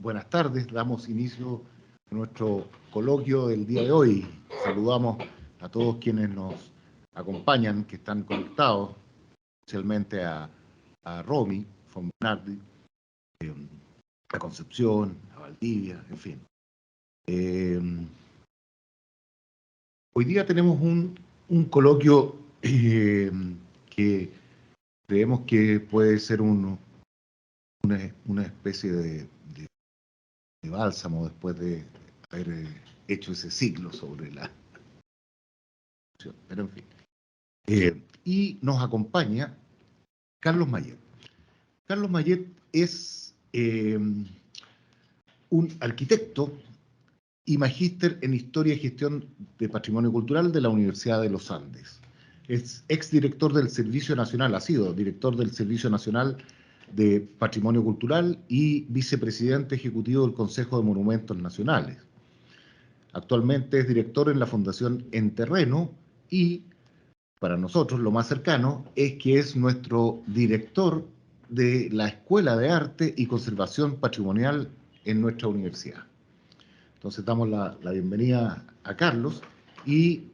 Buenas tardes, damos inicio a nuestro coloquio del día de hoy. Saludamos a todos quienes nos acompañan, que están conectados, especialmente a Romy Fonbernardi, a Concepción, a Valdivia, en fin. Hoy día tenemos un coloquio que creemos que puede ser una especie de bálsamo después de haber hecho ese ciclo sobre la... Pero en fin. Y nos acompaña Carlos Mayet. Carlos Mayet es un arquitecto y magíster en Historia y Gestión de Patrimonio Cultural de la Universidad de los Andes. Es exdirector del Servicio Nacional, ha sido director del Servicio Nacional de Patrimonio Cultural y vicepresidente ejecutivo del Consejo de Monumentos Nacionales. Actualmente es director en la Fundación En Terreno y, para nosotros, lo más cercano es que es nuestro director de la Escuela de Arte y Conservación Patrimonial en nuestra universidad. Entonces damos la bienvenida a Carlos y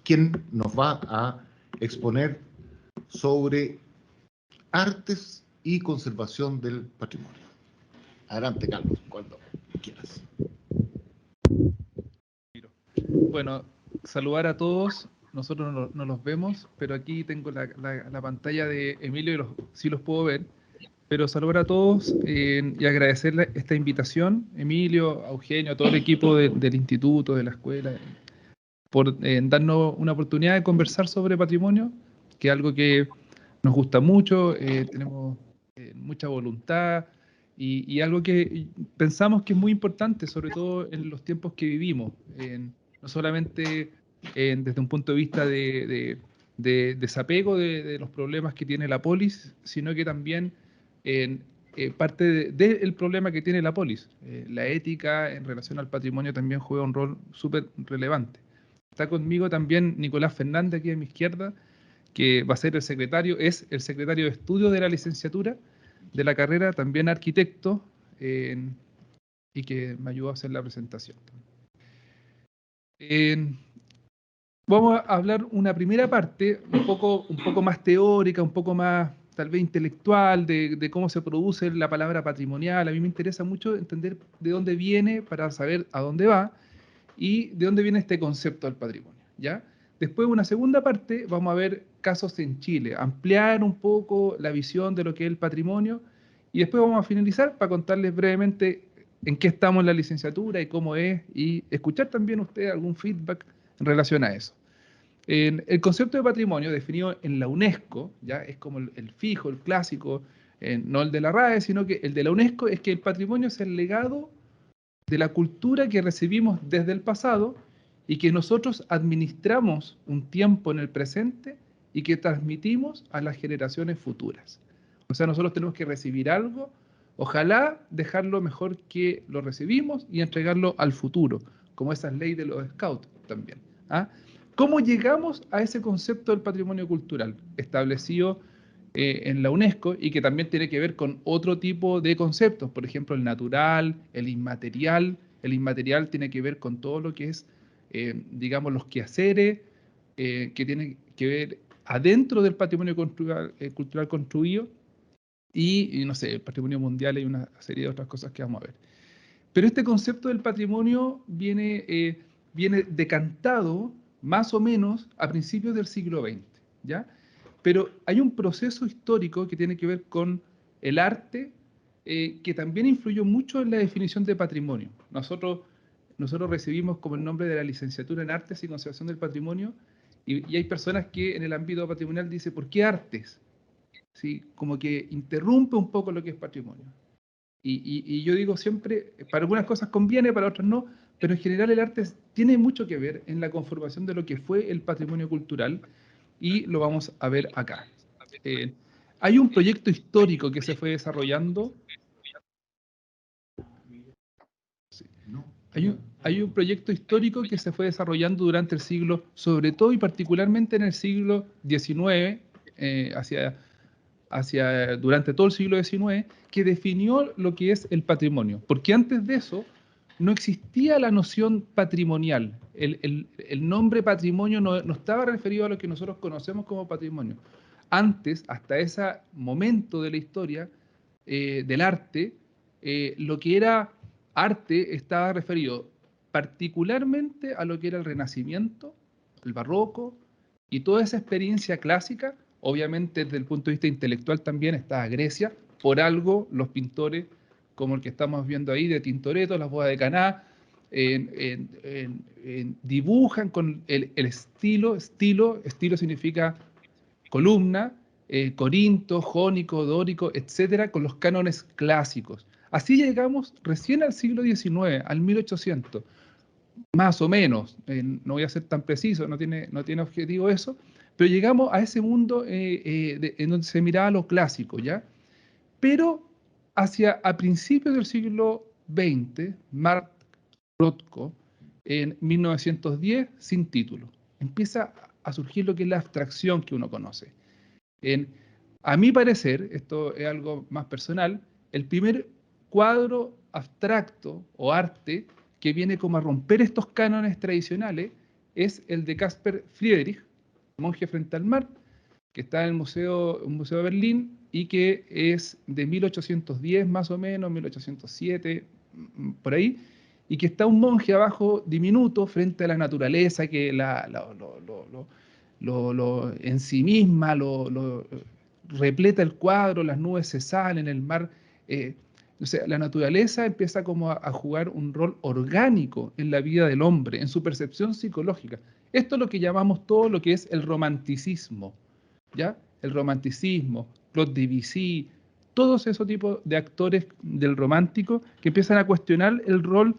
quien nos va a exponer sobre artes y conservación del patrimonio. Adelante, Carlos, cuando quieras. Bueno, saludar a todos. Nosotros no los vemos, pero aquí tengo la pantalla de Emilio y sí los puedo ver. Pero saludar a todos y agradecerle esta invitación, Emilio, a Eugenio, a todo el equipo del instituto, de la escuela, por darnos una oportunidad de conversar sobre patrimonio, que es algo que nos gusta mucho, tenemos mucha voluntad y algo que pensamos que es muy importante, sobre todo en los tiempos que vivimos, no solamente desde un punto de vista de desapego de los problemas que tiene la polis, sino que también parte del problema que tiene la polis. La ética en relación al patrimonio también juega un rol súper relevante. Está conmigo también Nicolás Fernández, aquí a mi izquierda, que va a ser es el secretario de estudio de la licenciatura de la carrera, también arquitecto, y que me ayudó a hacer la presentación. Vamos a hablar una primera parte, un poco más teórica, un poco más tal vez intelectual, de cómo se produce la palabra patrimonial. A mí me interesa mucho entender de dónde viene para saber a dónde va y de dónde viene este concepto del patrimonio, ¿ya? Después, una segunda parte, vamos a ver casos en Chile, ampliar un poco la visión de lo que es el patrimonio y después vamos a finalizar para contarles brevemente en qué estamos en la licenciatura y cómo es y escuchar también ustedes algún feedback en relación a eso. El concepto de patrimonio definido en la UNESCO, ya es como el fijo, el clásico, no el de la RAE, sino que el de la UNESCO es que el patrimonio es el legado de la cultura que recibimos desde el pasado y que nosotros administramos un tiempo en el presente y que transmitimos a las generaciones futuras. O sea, nosotros tenemos que recibir algo, ojalá dejarlo mejor que lo recibimos y entregarlo al futuro, como esas leyes de los scouts también. ¿Ah? ¿Cómo llegamos a ese concepto del patrimonio cultural establecido en la UNESCO y que también tiene que ver con otro tipo de conceptos, por ejemplo, el natural, el inmaterial? El inmaterial tiene que ver con todo lo que es, digamos, los quehaceres que tienen que ver adentro del patrimonio cultural construido y, no sé, el patrimonio mundial y una serie de otras cosas que vamos a ver. Pero este concepto del patrimonio viene decantado más o menos a principios del siglo XX, ¿ya? Pero hay un proceso histórico que tiene que ver con el arte que también influyó mucho en la definición de patrimonio. Nosotros recibimos como el nombre de la licenciatura en Artes y Conservación del Patrimonio y hay personas que en el ámbito patrimonial dicen, ¿por qué artes? ¿Sí? Como que interrumpe un poco lo que es patrimonio. Y yo digo siempre, para algunas cosas conviene, para otras no, pero en general el arte tiene mucho que ver en la conformación de lo que fue el patrimonio cultural y lo vamos a ver acá. Hay un proyecto histórico que se fue desarrollando. Sí. Hay un proyecto histórico que se fue desarrollando durante el siglo, sobre todo y particularmente en el siglo XIX, hacia durante todo el siglo XIX, que definió lo que es el patrimonio. Porque antes de eso no existía la noción patrimonial. El nombre patrimonio no estaba referido a lo que nosotros conocemos como patrimonio. Antes, hasta ese momento de la historia del arte, lo que era arte estaba referido particularmente a lo que era el Renacimiento, el Barroco y toda esa experiencia clásica. Obviamente desde el punto de vista intelectual también estaba Grecia, por algo los pintores como el que estamos viendo ahí de Tintoretto, las bodas de Caná, dibujan con el estilo significa columna, corinto, jónico, dórico, etcétera, con los cánones clásicos. Así llegamos recién al siglo XIX, al 1800, más o menos, no voy a ser tan preciso, no tiene objetivo eso, pero llegamos a ese mundo en donde se miraba lo clásico, ¿ya? Pero a principios del siglo XX, Mark Rothko, en 1910, sin título, empieza a surgir lo que es la abstracción que uno conoce. A mi parecer, esto es algo más personal, el primer cuadro abstracto o arte que viene como a romper estos cánones tradicionales es el de Caspar Friedrich, Monje frente al mar, que está en un museo de Berlín y que es de 1810 más o menos, 1807, por ahí, y que está un monje abajo diminuto frente a la naturaleza que en sí misma repleta el cuadro, las nubes se salen, el mar. O sea, la naturaleza empieza como a jugar un rol orgánico en la vida del hombre, en su percepción psicológica. Esto es lo que llamamos todo lo que es el romanticismo, ¿ya? El romanticismo, Claude Debussy, todos esos tipos de actores del romántico que empiezan a cuestionar el rol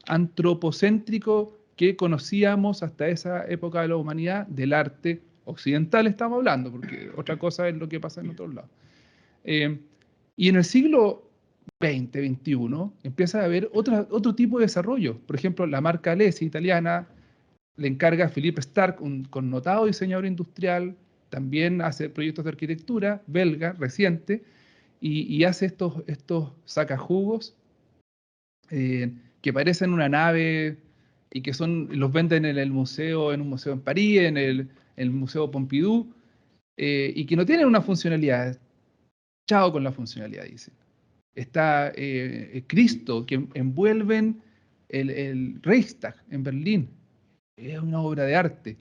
antropocéntrico que conocíamos hasta esa época de la humanidad del arte occidental, estamos hablando, porque otra cosa es lo que pasa en otros lados. Y en el siglo XX, XXI, empieza a haber otro tipo de desarrollo. Por ejemplo, la marca Alessi italiana le encarga a Philippe Starck, un connotado diseñador industrial, también hace proyectos de arquitectura, belga, reciente, y hace estos sacajugos que parecen una nave y que los venden en un museo en París, en el Museo Pompidou, y que no tienen una funcionalidad. Chao con la funcionalidad, dice. Está Cristo, que envuelven el Reichstag en Berlín. Es una obra de arte.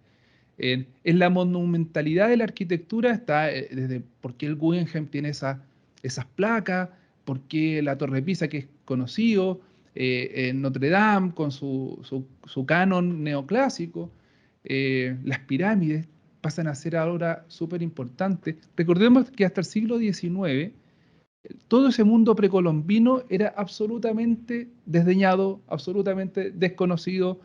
En la monumentalidad de la arquitectura está desde por qué el Guggenheim tiene esas placas, por qué la Torre Pisa, que es conocido, en Notre Dame con su canon neoclásico, las pirámides pasan a ser ahora súper importantes. Recordemos que hasta el siglo XIX todo ese mundo precolombino era absolutamente desdeñado, absolutamente desconocido,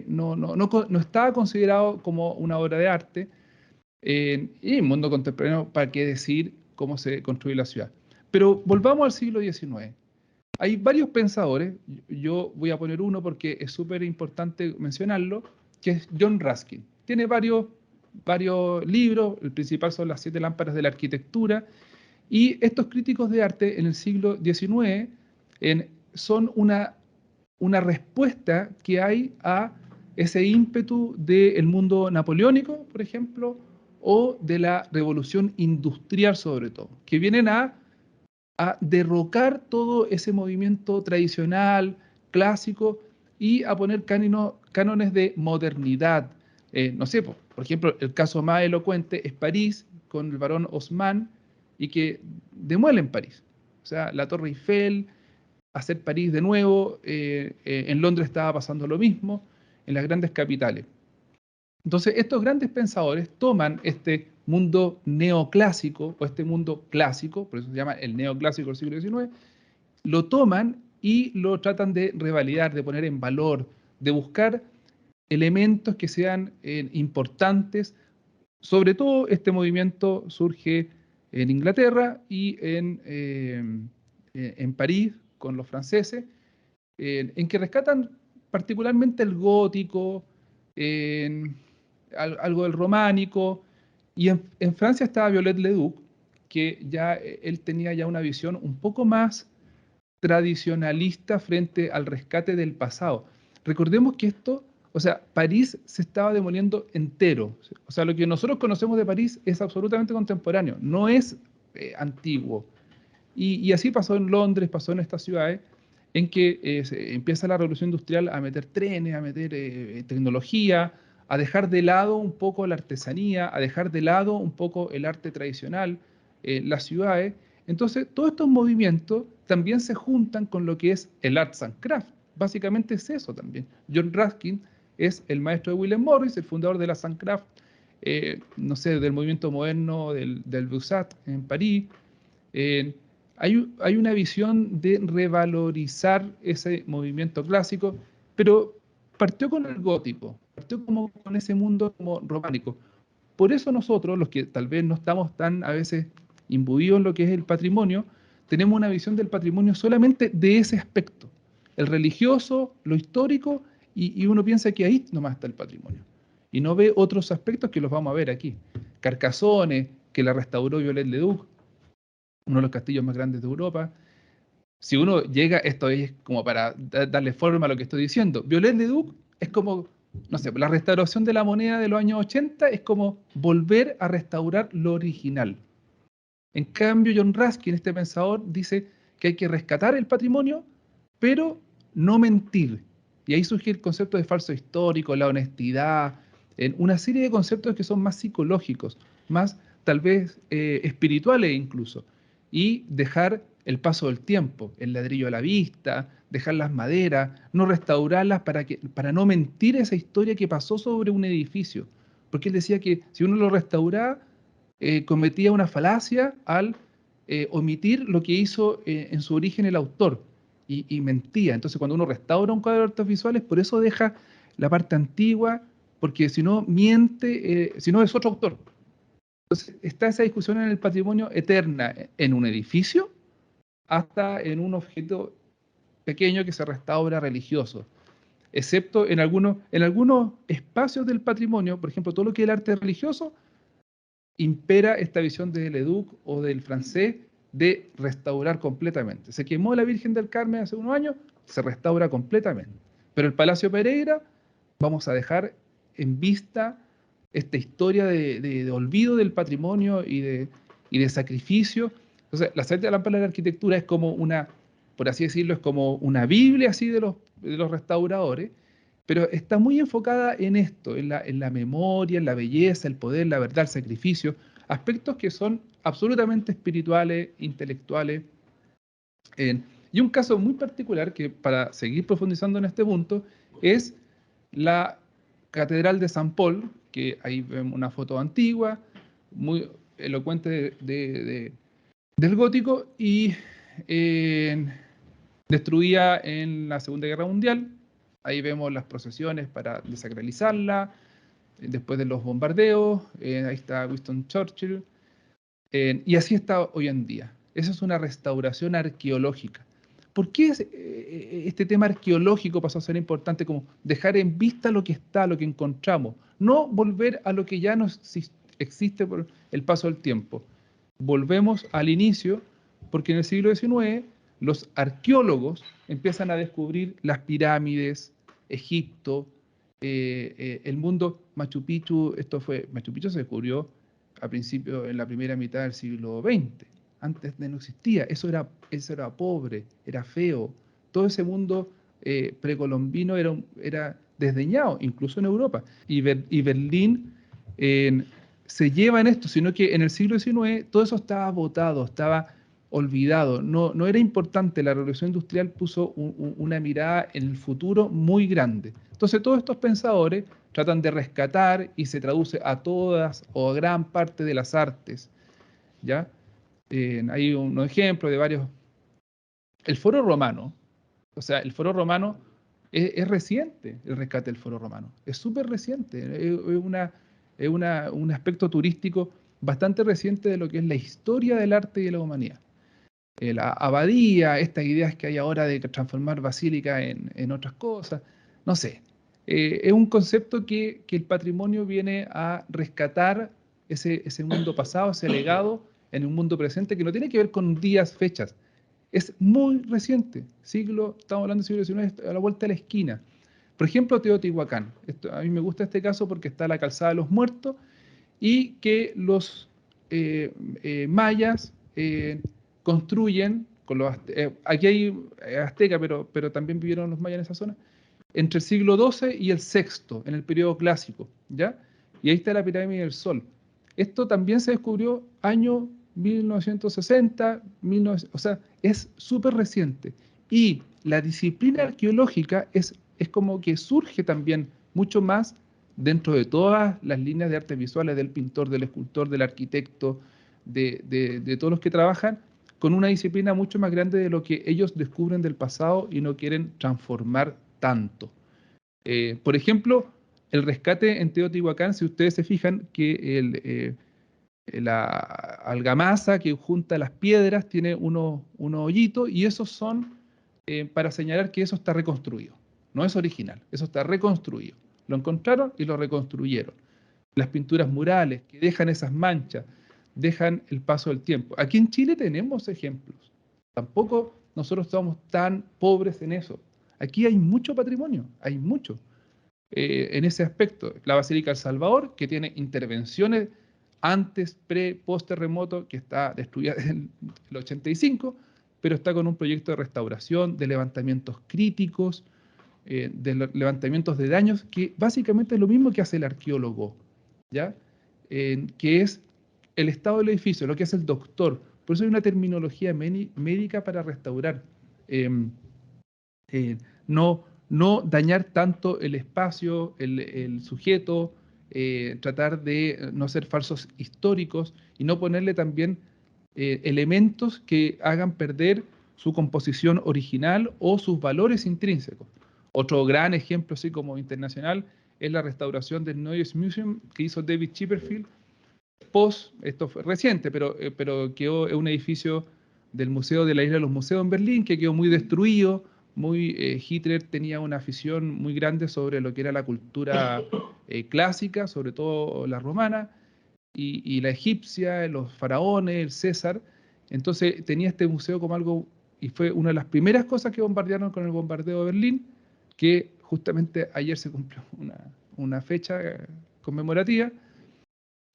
no estaba considerado como una obra de arte, y el mundo contemporáneo, ¿para qué decir cómo se construye la ciudad? Pero volvamos al siglo XIX. Hay varios pensadores, yo voy a poner uno porque es súper importante mencionarlo, que es John Ruskin. Tiene varios libros, el principal son Las 7 lámparas de la arquitectura, y estos críticos de arte en el siglo XIX son una respuesta que hay a ese ímpetu del mundo napoleónico, por ejemplo, o de la revolución industrial sobre todo, que vienen a derrocar todo ese movimiento tradicional, clásico, y a poner cánones de modernidad. No sé, por ejemplo, el caso más elocuente es París, con el barón Haussmann, y que demuelen París. O sea, la Torre Eiffel, hacer París de nuevo, en Londres estaba pasando lo mismo, en las grandes capitales. Entonces, estos grandes pensadores toman este mundo neoclásico, o este mundo clásico, por eso se llama el neoclásico del siglo XIX, lo toman y lo tratan de revalidar, de poner en valor, de buscar elementos que sean importantes. Sobre todo, este movimiento surge en Inglaterra y en París con los franceses, en que rescatan particularmente el gótico, algo del románico, y en Francia estaba Viollet Leduc, que ya él tenía ya una visión un poco más tradicionalista frente al rescate del pasado. Recordemos que esto, o sea, París se estaba demoliendo entero. O sea, lo que nosotros conocemos de París es absolutamente contemporáneo, no es antiguo. Y así pasó en Londres, pasó en estas ciudades, en que empieza la revolución industrial a meter trenes, a meter tecnología, a dejar de lado un poco la artesanía, a dejar de lado un poco el arte tradicional, las ciudades. Entonces, todos estos movimientos también se juntan con lo que es el Arts and Craft. Básicamente es eso también. John Ruskin es el maestro de William Morris, el fundador del Arts and Craft, no sé, del movimiento moderno del Beaux-Arts en París. Eh, hay una visión de revalorizar ese movimiento clásico, pero partió con el gótico, partió como con ese mundo como románico. Por eso nosotros, los que tal vez no estamos tan a veces imbuidos en lo que es el patrimonio, tenemos una visión del patrimonio solamente de ese aspecto, el religioso, lo histórico, y uno piensa que ahí nomás está el patrimonio. Y no ve otros aspectos que los vamos a ver aquí. Carcassonne, que la restauró Viollet-le-Duc, uno de los castillos más grandes de Europa. Si uno llega, esto es como para darle forma a lo que estoy diciendo. Viollet-le-Duc es como, no sé, la restauración de la moneda de los años 80 es como volver a restaurar lo original. En cambio, John Ruskin, este pensador, dice que hay que rescatar el patrimonio, pero no mentir. Y ahí surge el concepto de falso histórico, la honestidad, en una serie de conceptos que son más psicológicos, más tal vez espirituales incluso. Y dejar el paso del tiempo, el ladrillo a la vista, dejar las maderas, no restaurarlas para no mentir esa historia que pasó sobre un edificio. Porque él decía que si uno lo restauraba, cometía una falacia al omitir lo que hizo en su origen el autor y mentía. Entonces, cuando uno restaura un cuadro de artes visuales, por eso deja la parte antigua, porque si no miente, si no es otro autor. Entonces, está esa discusión en el patrimonio eterna, en un edificio hasta en un objeto pequeño que se restaura religioso, excepto en algunos espacios del patrimonio, por ejemplo, todo lo que es el arte religioso, impera esta visión del Leduc o del francés de restaurar completamente. Se quemó la Virgen del Carmen hace unos años, se restaura completamente. Pero el Palacio Pereira, vamos a dejar en vista esta historia de olvido del patrimonio y de sacrificio. Entonces, la Sagrada Lámpara de la Arquitectura es como una, por así decirlo, es como una Biblia así de los restauradores, pero está muy enfocada en esto, en la memoria, en la belleza, el poder, la verdad, el sacrificio, aspectos que son absolutamente espirituales, intelectuales. Y un caso muy particular que para seguir profundizando en este punto es la Catedral de San Paul, que ahí vemos una foto antigua, muy elocuente del gótico y destruida en la Segunda Guerra Mundial. Ahí vemos las procesiones para desacralizarla, después de los bombardeos, ahí está Winston Churchill, y así está hoy en día. Esa es una restauración arqueológica. ¿Por qué este tema arqueológico pasó a ser importante como dejar en vista lo que está, lo que encontramos? No volver a lo que ya no existe por el paso del tiempo. Volvemos al inicio, porque en el siglo XIX los arqueólogos empiezan a descubrir las pirámides, Egipto, el mundo Machu Picchu. Machu Picchu se descubrió a principio, en la primera mitad del siglo XX. Antes no existía, eso era pobre, era feo. Todo ese mundo precolombino era desdeñado, incluso en Europa. Y Berlín se lleva en esto, sino que en el siglo XIX todo eso estaba botado, estaba olvidado, no era importante. La revolución industrial puso una mirada en el futuro muy grande. Entonces todos estos pensadores tratan de rescatar y se traduce a todas o a gran parte de las artes, ¿ya? Hay unos ejemplos de varios. El Foro Romano, o sea, el Foro Romano es reciente, el rescate del Foro Romano, es súper reciente, un aspecto turístico bastante reciente de lo que es la historia del arte y de la humanidad. La abadía, estas ideas que hay ahora de transformar basílica en otras cosas, no sé. Es un concepto que el patrimonio viene a rescatar ese mundo pasado, ese legado, en un mundo presente que no tiene que ver con días, fechas. Es muy reciente, estamos hablando del siglo XIX, a la vuelta de la esquina. Por ejemplo, Teotihuacán. A mí me gusta este caso porque está la calzada de los muertos y que los mayas construyen, aquí hay azteca, pero también vivieron los mayas en esa zona, entre el siglo XII y el VI, en el periodo clásico, ¿ya? Y ahí está la pirámide del Sol. Esto también se descubrió año 1960, o sea, es súper reciente. Y la disciplina arqueológica es como que surge también mucho más dentro de todas las líneas de artes visuales del pintor, del escultor, del arquitecto, de todos los que trabajan, con una disciplina mucho más grande de lo que ellos descubren del pasado y no quieren transformar tanto. Por ejemplo, el rescate en Teotihuacán, si ustedes se fijan que la argamasa que junta las piedras tiene unos hoyitos y esos son para señalar que eso está reconstruido. No es original, eso está reconstruido. Lo encontraron y lo reconstruyeron. Las pinturas murales que dejan esas manchas, dejan el paso del tiempo. Aquí en Chile tenemos ejemplos. Tampoco nosotros estamos tan pobres en eso. Aquí hay mucho patrimonio, hay mucho en ese aspecto. La Basílica del Salvador, que tiene intervenciones antes, post terremoto, que está destruida en el 85, pero está con un proyecto de restauración, de levantamientos críticos, de levantamientos de daños, que básicamente es lo mismo que hace el arqueólogo, ¿ya? Que es el estado del edificio, lo que hace el doctor. Por eso hay una terminología médica para restaurar. No dañar tanto el espacio, el sujeto, tratar de no ser falsos históricos y no ponerle también elementos que hagan perder su composición original o sus valores intrínsecos. Otro gran ejemplo, así como internacional, es la restauración del Neues Museum que hizo David Chipperfield esto fue reciente, pero quedó un edificio del Museo de la Isla de los Museos en Berlín que quedó muy destruido. Hitler tenía una afición muy grande sobre lo que era la cultura clásica, sobre todo la romana, y la egipcia, los faraones, el César. Entonces tenía este museo como algo, y fue una de las primeras cosas que bombardearon con el bombardeo de Berlín, que justamente ayer se cumplió una fecha conmemorativa.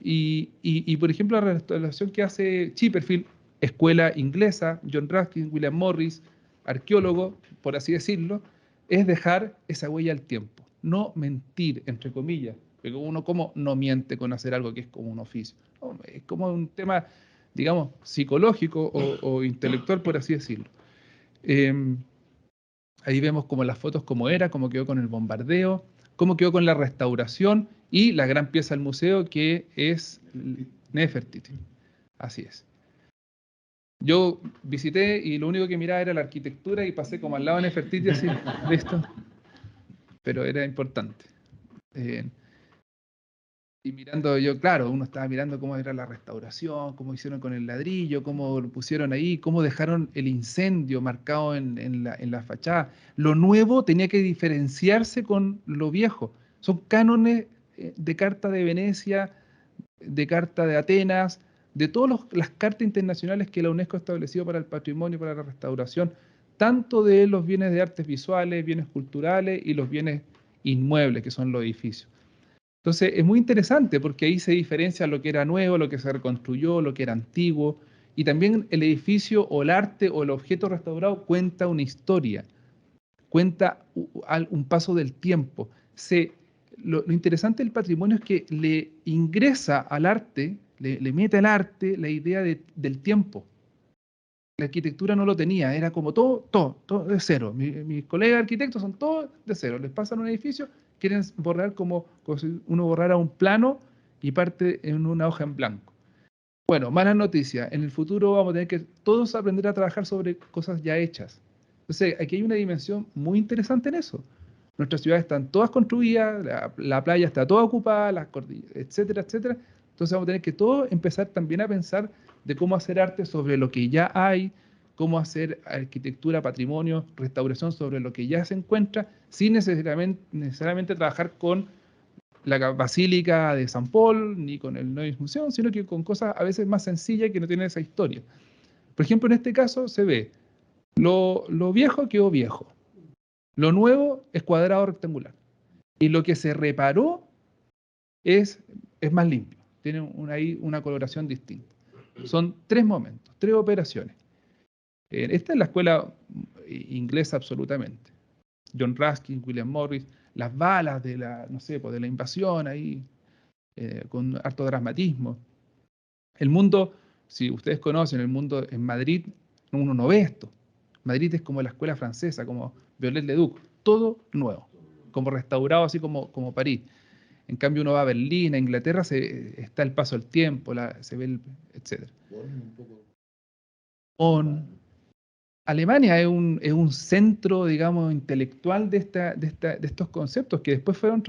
Por ejemplo, la restauración que hace Chipperfield, escuela inglesa, John Ruskin, William Morris, arqueólogo, por así decirlo, es dejar esa huella al tiempo. No mentir, entre comillas, porque uno como no miente con hacer algo que es como un oficio. No, es como un tema, digamos, psicológico o intelectual, por así decirlo. Ahí vemos como las fotos, cómo era, cómo quedó con el bombardeo, cómo quedó con la restauración y la gran pieza del museo que es Nefertiti. Así es. Yo visité y lo único que miraba era la arquitectura y pasé como al lado de Nefertiti así, listo. Pero era importante. Y mirando yo, claro, uno estaba mirando cómo era la restauración, cómo hicieron con el ladrillo, cómo lo pusieron ahí, cómo dejaron el incendio marcado en la fachada. Lo nuevo tenía que diferenciarse con lo viejo. Son cánones de Carta de Venecia, de Carta de Atenas, de todas las cartas internacionales que la UNESCO ha establecido para el patrimonio, para la restauración, tanto de los bienes de artes visuales, bienes culturales y los bienes inmuebles, que son los edificios. Entonces es muy interesante porque ahí se diferencia lo que era nuevo, lo que se reconstruyó, lo que era antiguo, y también el edificio o el arte o el objeto restaurado cuenta una historia, cuenta un paso del tiempo. Lo interesante del patrimonio es que le ingresa al arte, le mete al arte la idea del tiempo. La arquitectura no lo tenía, era como todo de cero. Mis colegas arquitectos son todos de cero. Les pasan un edificio, quieren borrar como si uno borrara un plano y parte en una hoja en blanco. Bueno, mala noticia. En el futuro vamos a tener que todos aprender a trabajar sobre cosas ya hechas. Entonces, aquí hay una dimensión muy interesante en eso. Nuestras ciudades están todas construidas, la playa está toda ocupada, las cordilleras, etcétera, etcétera. Entonces vamos a tener que todos empezar también a pensar de cómo hacer arte sobre lo que ya hay, cómo hacer arquitectura, patrimonio, restauración sobre lo que ya se encuentra, sin necesariamente trabajar con la Basílica de San Paul, ni con el Neues Museum, sino que con cosas a veces más sencillas que no tienen esa historia. Por ejemplo, en este caso se ve, lo viejo quedó viejo, lo nuevo es cuadrado rectangular, y lo que se reparó es más limpio, tiene ahí una coloración distinta. Son 3 momentos, 3 operaciones. Esta es la escuela inglesa absolutamente. John Ruskin, William Morris, las balas de la, no sé, pues de la invasión ahí, con harto dramatismo. El mundo, si ustedes conocen el mundo en Madrid, uno no ve esto. Madrid es como la escuela francesa, como Viollet-le-Duc, todo nuevo, como restaurado así como París. En cambio uno va a Berlín, a Inglaterra, está el paso del tiempo, se ve, etc. Alemania es un centro, digamos, intelectual de estos conceptos que después fueron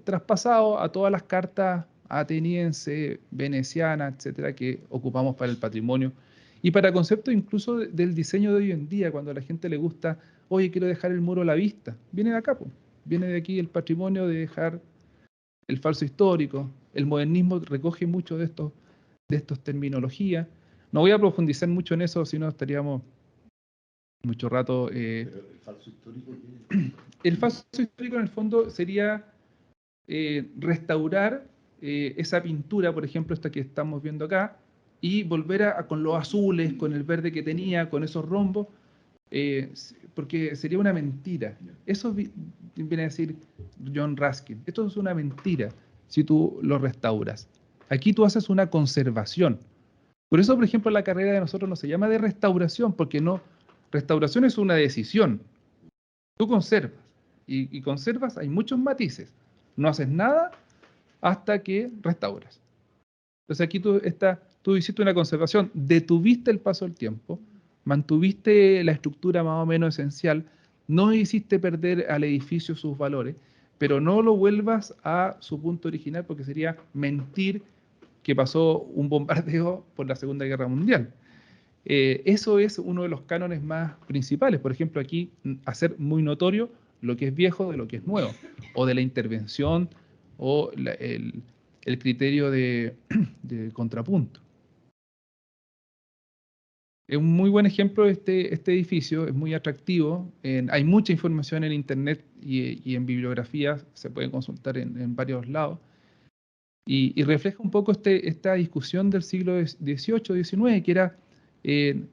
traspasados a todas las cartas atenienses, venecianas, etcétera, que ocupamos para el patrimonio y para conceptos incluso del diseño de hoy en día, cuando a la gente le gusta, oye, quiero dejar el muro a la vista, viene de acá, viene de aquí el patrimonio de dejar el falso histórico. El modernismo recoge mucho de estos terminologías. No voy a profundizar mucho en eso, si no estaríamos mucho rato. Pero el falso histórico. El falso histórico en el fondo sería restaurar esa pintura, por ejemplo, esta que estamos viendo acá, y volver con los azules, con el verde que tenía, con esos rombos, porque sería una mentira. Eso viene a decir John Ruskin. Esto es una mentira si tú lo restauras. Aquí tú haces una conservación. Por eso, por ejemplo, la carrera de nosotros no se llama de restauración, porque no, restauración es una decisión. Tú conservas. Y conservas, hay muchos matices. No haces nada hasta que restauras. Entonces aquí tú hiciste una conservación, detuviste el paso del tiempo, mantuviste la estructura más o menos esencial, no hiciste perder al edificio sus valores, pero no lo vuelvas a su punto original porque sería mentir que pasó un bombardeo por la Segunda Guerra Mundial. Eso es uno de los cánones más principales. Por ejemplo, aquí hacer muy notorio lo que es viejo de lo que es nuevo, o de la intervención, o el criterio de contrapunto. Es un muy buen ejemplo este edificio, es muy atractivo. Hay mucha información en internet y en bibliografías, se puede consultar en varios lados. Y refleja un poco esta discusión del siglo XVIII, XIX, que era,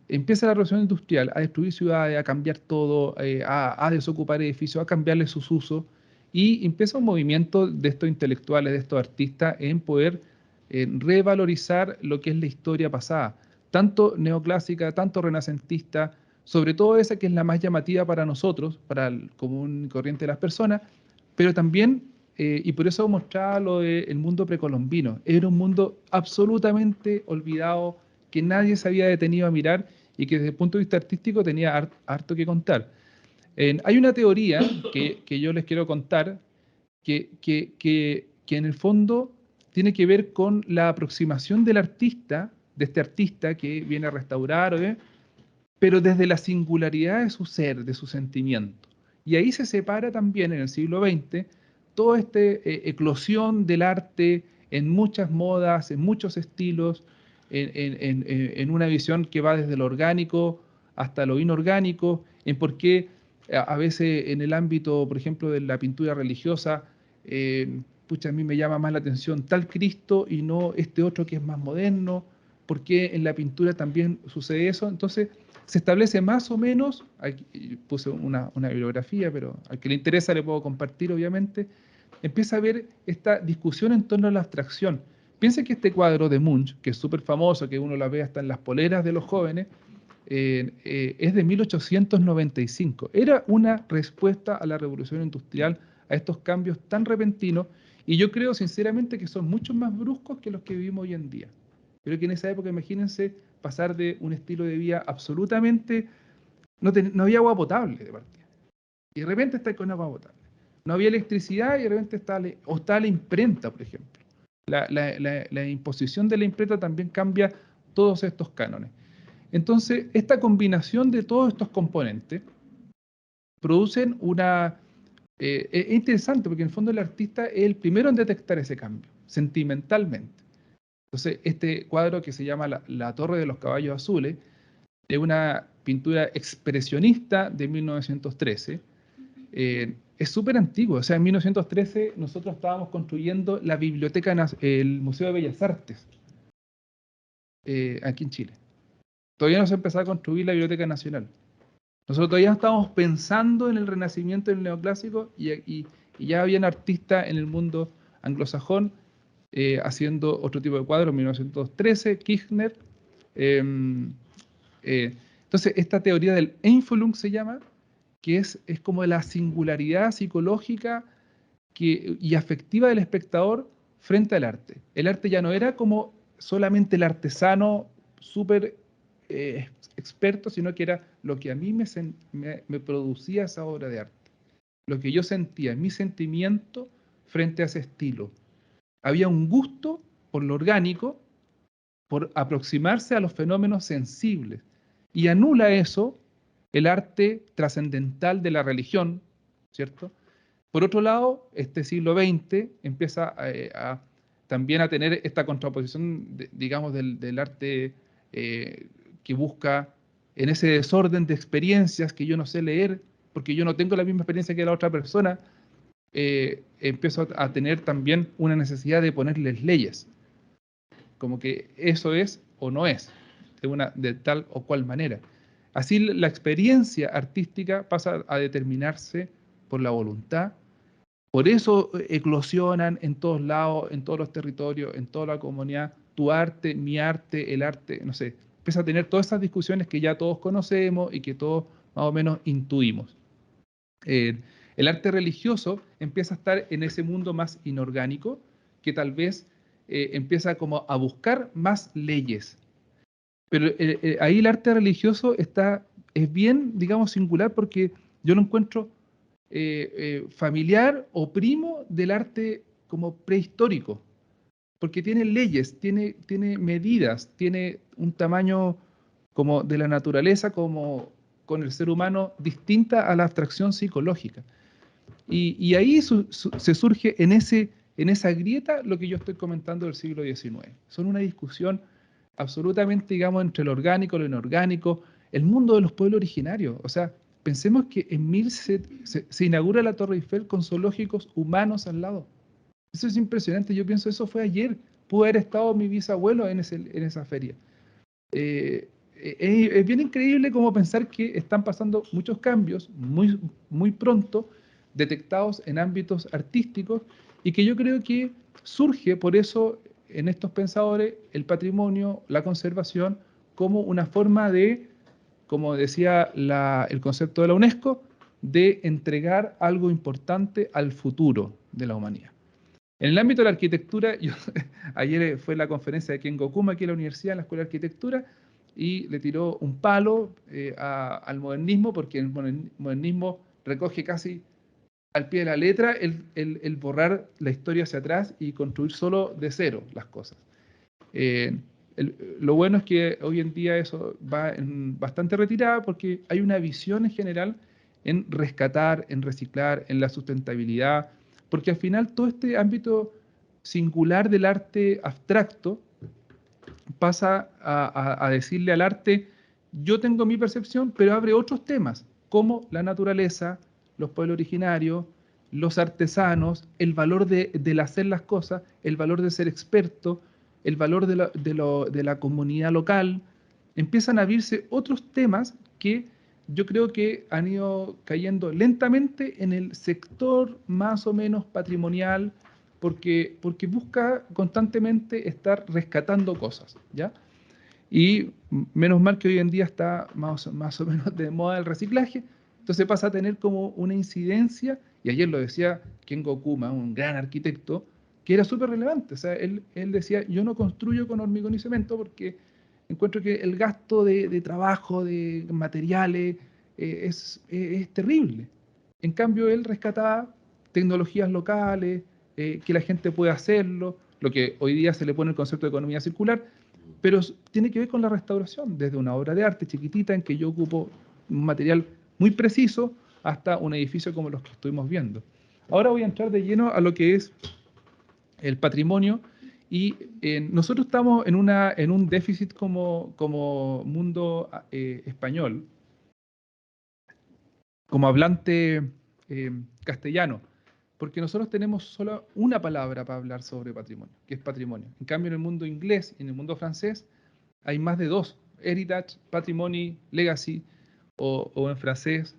empieza la revolución industrial a destruir ciudades, a cambiar todo, a desocupar edificios, a cambiarle sus usos, y empieza un movimiento de estos intelectuales, de estos artistas, en poder revalorizar lo que es la historia pasada, tanto neoclásica, tanto renacentista, sobre todo esa que es la más llamativa para nosotros, para el común y corriente de las personas, pero también y por eso mostraba lo del mundo precolombino. Era un mundo absolutamente olvidado, que nadie se había detenido a mirar y que desde el punto de vista artístico tenía harto que contar. Hay una teoría que yo les quiero contar que en el fondo tiene que ver con la aproximación del artista, de este artista que viene a restaurar, pero desde la singularidad de su ser, de su sentimiento. Y ahí se separa también en el siglo XX toda esta eclosión del arte en muchas modas, en muchos estilos, en una visión que va desde lo orgánico hasta lo inorgánico, en por qué a veces en el ámbito, por ejemplo, de la pintura religiosa, pucha, a mí me llama más la atención tal Cristo y no este otro que es más moderno, por qué en la pintura también sucede eso. Entonces, se establece más o menos, aquí puse una bibliografía, pero al que le interesa le puedo compartir, obviamente, empieza a ver esta discusión en torno a la abstracción. Piensen que este cuadro de Munch, que es súper famoso, que uno la ve hasta en las poleras de los jóvenes, es de 1895. Era una respuesta a la revolución industrial, a estos cambios tan repentinos, y yo creo sinceramente que son mucho más bruscos que los que vivimos hoy en día. Creo que en esa época, imagínense, pasar de un estilo de vida absolutamente... No había agua potable de partida. Y de repente está con agua potable. No había electricidad y de repente está la imprenta, por ejemplo. La imposición de la imprenta también cambia todos estos cánones. Entonces, esta combinación de todos estos componentes producen Es interesante porque en el fondo el artista es el primero en detectar ese cambio, sentimentalmente. Entonces, este cuadro que se llama La Torre de los Caballos Azules, es una pintura expresionista de 1913. Es súper antiguo, o sea, en 1913 nosotros estábamos construyendo la biblioteca, el Museo de Bellas Artes, aquí en Chile. Todavía no se empezó a construir la Biblioteca Nacional. Nosotros todavía estábamos pensando en el Renacimiento y el Neoclásico y ya habían artistas en el mundo anglosajón haciendo otro tipo de cuadros, en 1913, Kirchner. eh, entonces, esta teoría del Einfühlung se llama, que es como la singularidad psicológica y afectiva del espectador frente al arte. El arte ya no era como solamente el artesano súper experto, sino que era lo que a mí me producía esa obra de arte, lo que yo sentía, mi sentimiento frente a ese estilo. Había un gusto por lo orgánico, por aproximarse a los fenómenos sensibles, y anula eso el arte trascendental de la religión, ¿cierto? Por otro lado, este siglo XX empieza también a tener esta contraposición, digamos, del arte que busca en ese desorden de experiencias que yo no sé leer, porque yo no tengo la misma experiencia que la otra persona, empiezo a tener también una necesidad de ponerles leyes, como que eso es o no es, de tal o cual manera. Así la experiencia artística pasa a determinarse por la voluntad. Por eso eclosionan en todos lados, en todos los territorios, en toda la comunidad, tu arte, mi arte, el arte, no sé. Empieza a tener todas esas discusiones que ya todos conocemos y que todos más o menos intuimos. El arte religioso empieza a estar en ese mundo más inorgánico, que tal vez empieza como a buscar más leyes. Pero ahí el arte religioso es bien, digamos, singular porque yo lo encuentro familiar o primo del arte como prehistórico, porque tiene leyes, tiene medidas, tiene un tamaño como de la naturaleza, como con el ser humano, distinta a la abstracción psicológica. Y ahí se surge en esa grieta lo que yo estoy comentando del siglo XIX. Son una discusión absolutamente, digamos, entre lo orgánico, lo inorgánico, el mundo de los pueblos originarios. O sea, pensemos que en 1000 se inaugura la Torre Eiffel con zoológicos humanos al lado. Eso es impresionante. Yo pienso, eso fue ayer. Pudo haber estado mi bisabuelo en esa feria. Es bien increíble como pensar que están pasando muchos cambios muy, muy pronto, detectados en ámbitos artísticos, y que yo creo que surge por eso en estos pensadores el patrimonio, la conservación, como una forma de, como decía el concepto de la UNESCO, de entregar algo importante al futuro de la humanidad. En el ámbito de la arquitectura, ayer fue la conferencia de Kengo Kuma aquí en la universidad, en la Escuela de Arquitectura, y le tiró un palo al modernismo, porque el modernismo recoge casi al pie de la letra el borrar la historia hacia atrás y construir solo de cero las cosas. Eh, lo bueno es que hoy en día eso va bastante retirada porque hay una visión en general en rescatar, en reciclar, en la sustentabilidad, porque al final todo este ámbito singular del arte abstracto pasa a decirle al arte, yo tengo mi percepción, pero abre otros temas, como la naturaleza, los pueblos originarios, los artesanos, el valor del hacer las cosas, el valor de ser experto, el valor de la comunidad local. Empiezan a abrirse otros temas que yo creo que han ido cayendo lentamente en el sector más o menos patrimonial, porque busca constantemente estar rescatando cosas, ¿ya? Y menos mal que hoy en día está más o menos de moda el reciclaje, entonces pasa a tener como una incidencia, y ayer lo decía Kengo Kuma, un gran arquitecto, que era súper relevante. O sea, él decía, yo no construyo con hormigón y cemento porque encuentro que el gasto de trabajo, de materiales, es terrible. En cambio, él rescataba tecnologías locales, que la gente puede hacerlo, lo que hoy día se le pone el concepto de economía circular, pero tiene que ver con la restauración, desde una obra de arte chiquitita en que yo ocupo un material muy preciso hasta un edificio como los que estuvimos viendo. Ahora voy a entrar de lleno a lo que es el patrimonio, y nosotros estamos en un déficit como mundo español, como hablante castellano, porque nosotros tenemos solo una palabra para hablar sobre patrimonio, que es patrimonio. En cambio, en el mundo inglés y en el mundo francés hay más de dos: heritage, patrimony, legacy, o en francés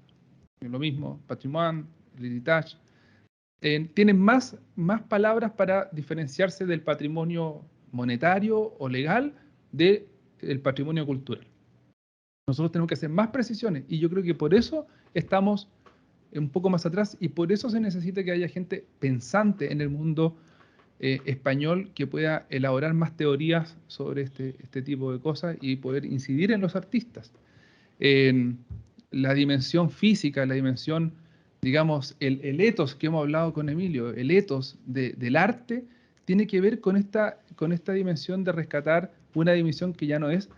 lo mismo, patrimoine, l'héritage. Tienen más palabras para diferenciarse del patrimonio monetario o legal del patrimonio cultural. Nosotros tenemos que hacer más precisiones, y yo creo que por eso estamos un poco más atrás, y por eso se necesita que haya gente pensante en el mundo español que pueda elaborar más teorías sobre este tipo de cosas y poder incidir en los artistas. La dimensión física, la dimensión, digamos, el ethos que hemos hablado con Emilio, el ethos del arte, tiene que ver con esta dimensión de rescatar una dimensión que ya no es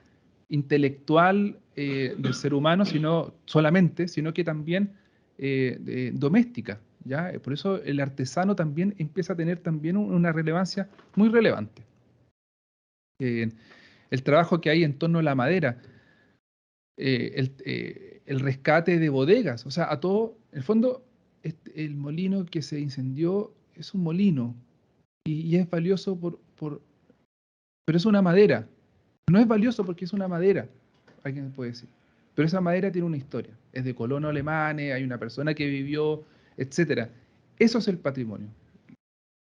intelectual del ser humano, sino que también doméstica, ¿ya? Por eso el artesano también empieza a tener también una relevancia muy relevante. El trabajo que hay en torno a la madera, el rescate de bodegas, o sea, a todo, en el fondo, el molino que se incendió es un molino, y es valioso pero es una madera. No es valioso porque es una madera, alguien puede decir. Pero esa madera tiene una historia. Es de colonos alemanes, hay una persona que vivió, etc. Eso es el patrimonio.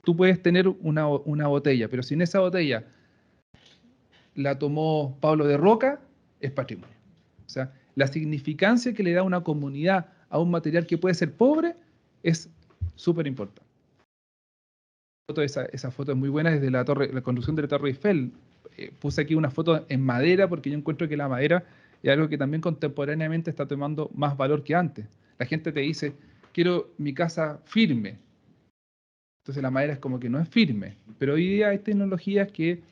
Tú puedes tener una botella, pero si en esa botella la tomó Pablo de Roca, es patrimonio. O sea, la significancia que le da una comunidad a un material que puede ser pobre es súper importante. Esa foto es muy buena, desde la construcción de la Torre Eiffel. Puse aquí una foto en madera porque yo encuentro que la madera es algo que también contemporáneamente está tomando más valor que antes. La gente te dice, quiero mi casa firme. Entonces la madera es como que no es firme, pero hoy día hay tecnologías que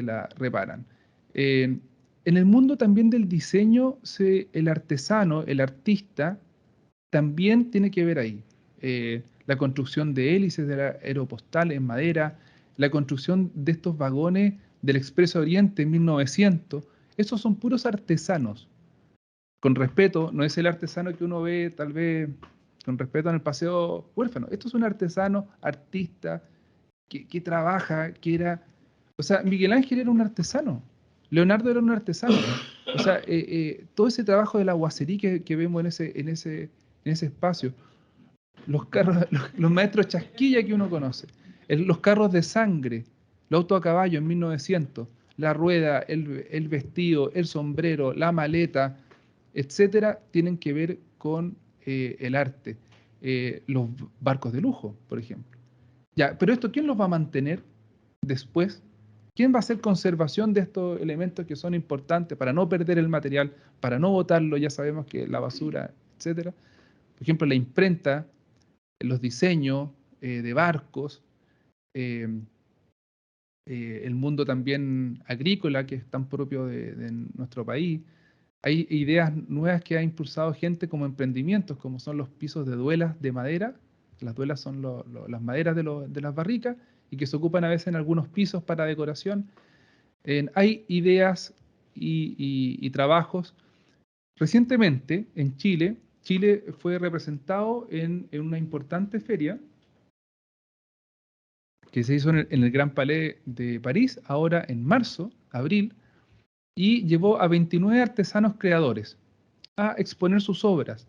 la reparan. En el mundo también del diseño, el artesano, el artista, también tiene que ver ahí. La construcción de hélices de la aeropostal en madera, la construcción de estos vagones del Expreso Oriente en 1900, esos son puros artesanos. Con respeto, no es el artesano que uno ve tal vez con respeto en el Paseo Huérfano. Esto es un artesano, artista, que trabaja, que era... O sea, Miguel Ángel era un artesano, Leonardo era un artesano. O sea, todo ese trabajo de la guacería que vemos en ese espacio, los carros, los maestros chasquilla que uno conoce, los carros de sangre, el auto a caballo en 1900, la rueda, el vestido, el sombrero, la maleta, etcétera, tienen que ver con el arte. Los barcos de lujo, por ejemplo. Ya, pero esto, ¿quién los va a mantener después? ¿Quién va a hacer conservación de estos elementos que son importantes para no perder el material, para no botarlo? Ya sabemos que la basura, etcétera. Por ejemplo, la imprenta, los diseños de barcos, eh, el mundo también agrícola, que es tan propio de nuestro país. Hay ideas nuevas que ha impulsado gente como emprendimientos, como son los pisos de duelas de madera. Las duelas son las maderas de las barricas, y que se ocupan a veces en algunos pisos para decoración. Hay ideas y trabajos. Recientemente, en Chile fue representado en una importante feria que se hizo en el Gran Palais de París, ahora en marzo, abril, y llevó a 29 artesanos creadores a exponer sus obras.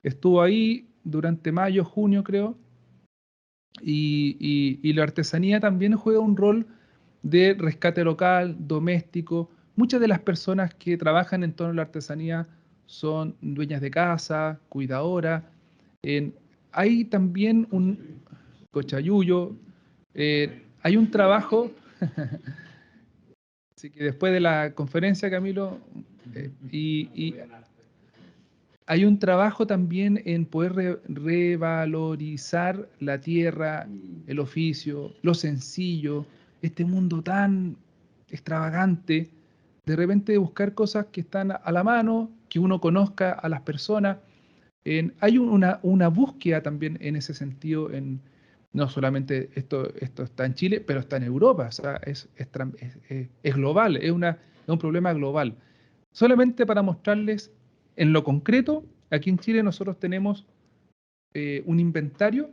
Estuvo ahí durante mayo, junio, creo, y la artesanía también juega un rol de rescate local, doméstico. Muchas de las personas que trabajan en torno a la artesanía son dueñas de casa, cuidadoras. Hay también un cochayuyo, hay un trabajo, así que después de la conferencia, Camilo, y hay un trabajo también en poder revalorizar la tierra, el oficio, lo sencillo, este mundo tan extravagante, de repente buscar cosas que están a la mano, que uno conozca a las personas. Hay una búsqueda también en ese sentido, no solamente esto está en Chile, pero está en Europa, o sea, es global, es un problema global. Solamente para mostrarles en lo concreto, aquí en Chile nosotros tenemos un inventario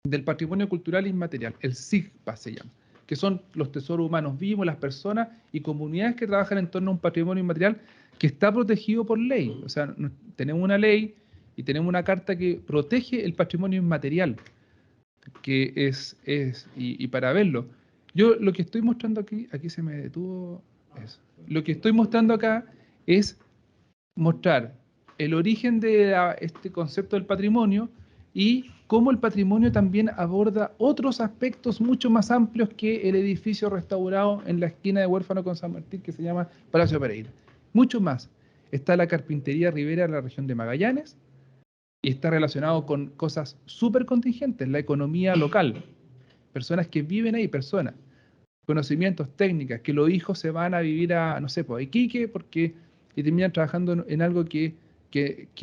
del patrimonio cultural inmaterial, el SIGPA se llama, que son los tesoros humanos vivos, las personas y comunidades que trabajan en torno a un patrimonio inmaterial que está protegido por ley. O sea, tenemos una ley y tenemos una carta que protege el patrimonio inmaterial, que y para verlo, yo lo que estoy mostrando aquí se me detuvo eso. Lo que estoy mostrando acá es mostrar el origen de este concepto del patrimonio y cómo el patrimonio también aborda otros aspectos mucho más amplios que el edificio restaurado en la esquina de Huérfano con San Martín que se llama Palacio Pereira. Mucho más. Está la carpintería Rivera en la región de Magallanes y está relacionado con cosas súper contingentes, la economía local, personas que viven ahí, personas, conocimientos, técnicas, que los hijos se van a vivir a, no sé, pues, a Iquique y terminan trabajando en algo que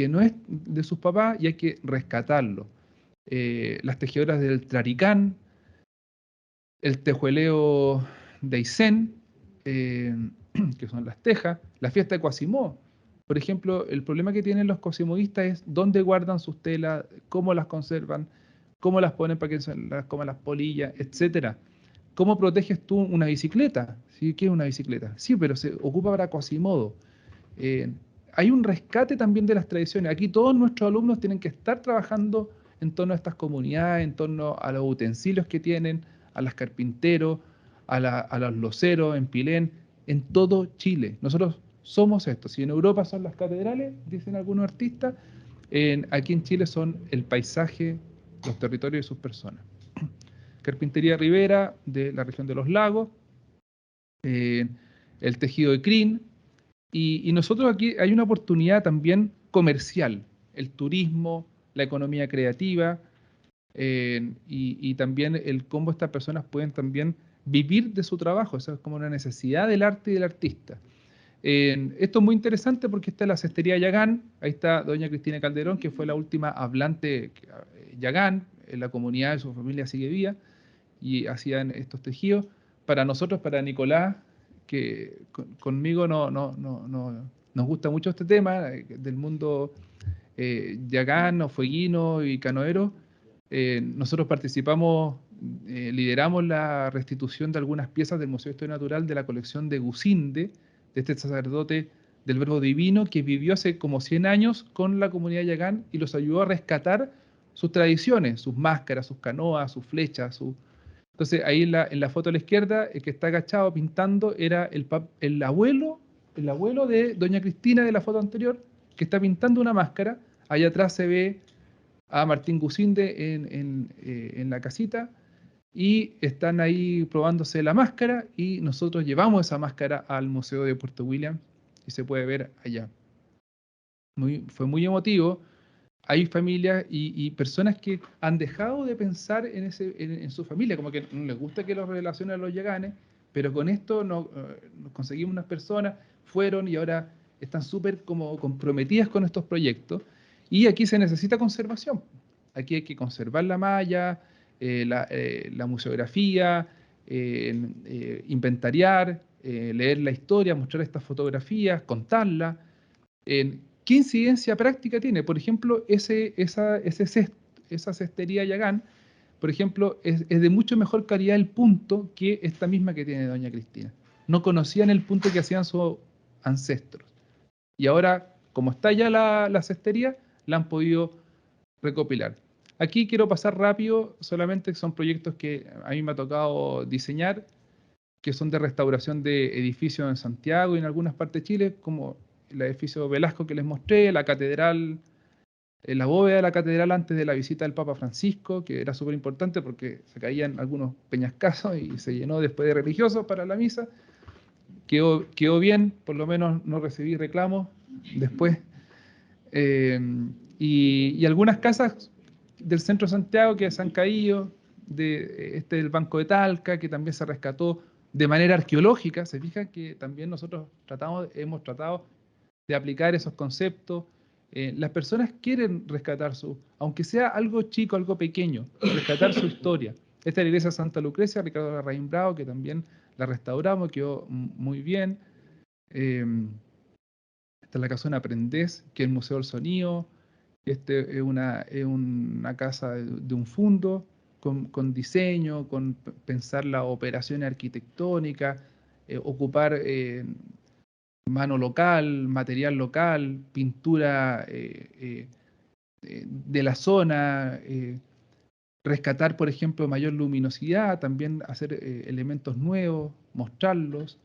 no es de sus papás y hay que rescatarlo. Las tejedoras del Traricán, el tejueleo de Aysén, que son las tejas, la fiesta de Cuasimó. Por ejemplo, el problema que tienen los cuasimoístas es dónde guardan sus telas, cómo las conservan, cómo las ponen para que las coman las polillas, etcétera. ¿Cómo proteges tú una bicicleta? ¿Sí? ¿Qué es una bicicleta? Sí, pero se ocupa para Quasimodo. Hay un rescate también de las tradiciones. Aquí todos nuestros alumnos tienen que estar trabajando en torno a estas comunidades, en torno a los utensilios que tienen, a las carpinteros, a los loceros en Pilén, en todo Chile. Nosotros somos esto. Si en Europa son las catedrales, dicen algunos artistas, aquí en Chile son el paisaje, los territorios y sus personas. Carpintería Rivera, de la región de los lagos, el tejido de crin, y nosotros aquí hay una oportunidad también comercial, el turismo, la economía creativa, y también el cómo estas personas pueden también vivir de su trabajo, eso es como una necesidad del arte y del artista. Esto es muy interesante porque está la cestería Yagán, ahí está doña Cristina Calderón, que fue la última hablante Yagán, en la comunidad de su familia sigue viva, y hacían estos tejidos. Para nosotros, para Nicolás, que conmigo nos gusta mucho este tema del mundo yagano, fueguino y canoero, nosotros participamos, lideramos la restitución de algunas piezas del Museo de Historia Natural de la colección de Gusinde, de este sacerdote del Verbo Divino que vivió hace como 100 años con la comunidad yagán y los ayudó a rescatar sus tradiciones, sus máscaras, sus canoas, sus flechas, Entonces ahí en la foto a la izquierda, el que está agachado pintando era el abuelo de doña Cristina de la foto anterior, que está pintando una máscara. Allá atrás se ve a Martín Gusinde en la casita y están ahí probándose la máscara y nosotros llevamos esa máscara al Museo de Puerto William y se puede ver allá. Fue muy emotivo. Hay familias y personas que han dejado de pensar en su familia, como que no les gusta que los relacionen a los yaganes, pero con esto nos conseguimos unas personas, fueron y ahora están súper como comprometidas con estos proyectos. Y aquí se necesita conservación. Aquí hay que conservar la malla, la museografía, inventariar, leer la historia, mostrar estas fotografías, contarlas. ¿Qué incidencia práctica tiene? Por ejemplo, esa cestería Yagán, por ejemplo, es de mucho mejor calidad el punto que esta misma que tiene doña Cristina. No conocían el punto que hacían sus ancestros. Y ahora, como está ya la cestería, la han podido recopilar. Aquí quiero pasar rápido, solamente son proyectos que a mí me ha tocado diseñar, que son de restauración de edificios en Santiago y en algunas partes de Chile, como el edificio Velasco que les mostré, la catedral, la bóveda de la catedral antes de la visita del Papa Francisco, que era súper importante porque se caían algunos peñascasos y se llenó después de religiosos para la misa. Quedó bien, por lo menos no recibí reclamos después. Y algunas casas del centro de Santiago que se han caído, del Banco de Talca, que también se rescató de manera arqueológica. Se fijan que también nosotros hemos tratado de aplicar esos conceptos. Las personas quieren rescatar aunque sea algo chico, algo pequeño, rescatar su historia. Esta es la iglesia Santa Lucrecia, Ricardo Larraín Bravo, que también la restauramos, quedó muy bien. Esta es la Casona Aprendés, que es el Museo del Sonido. Este es una casa de un fondo, con diseño, con pensar las operaciones arquitectónicas, ocupar mano local, material local, pintura de la zona, rescatar, por ejemplo, mayor luminosidad, también hacer elementos nuevos, mostrarlos.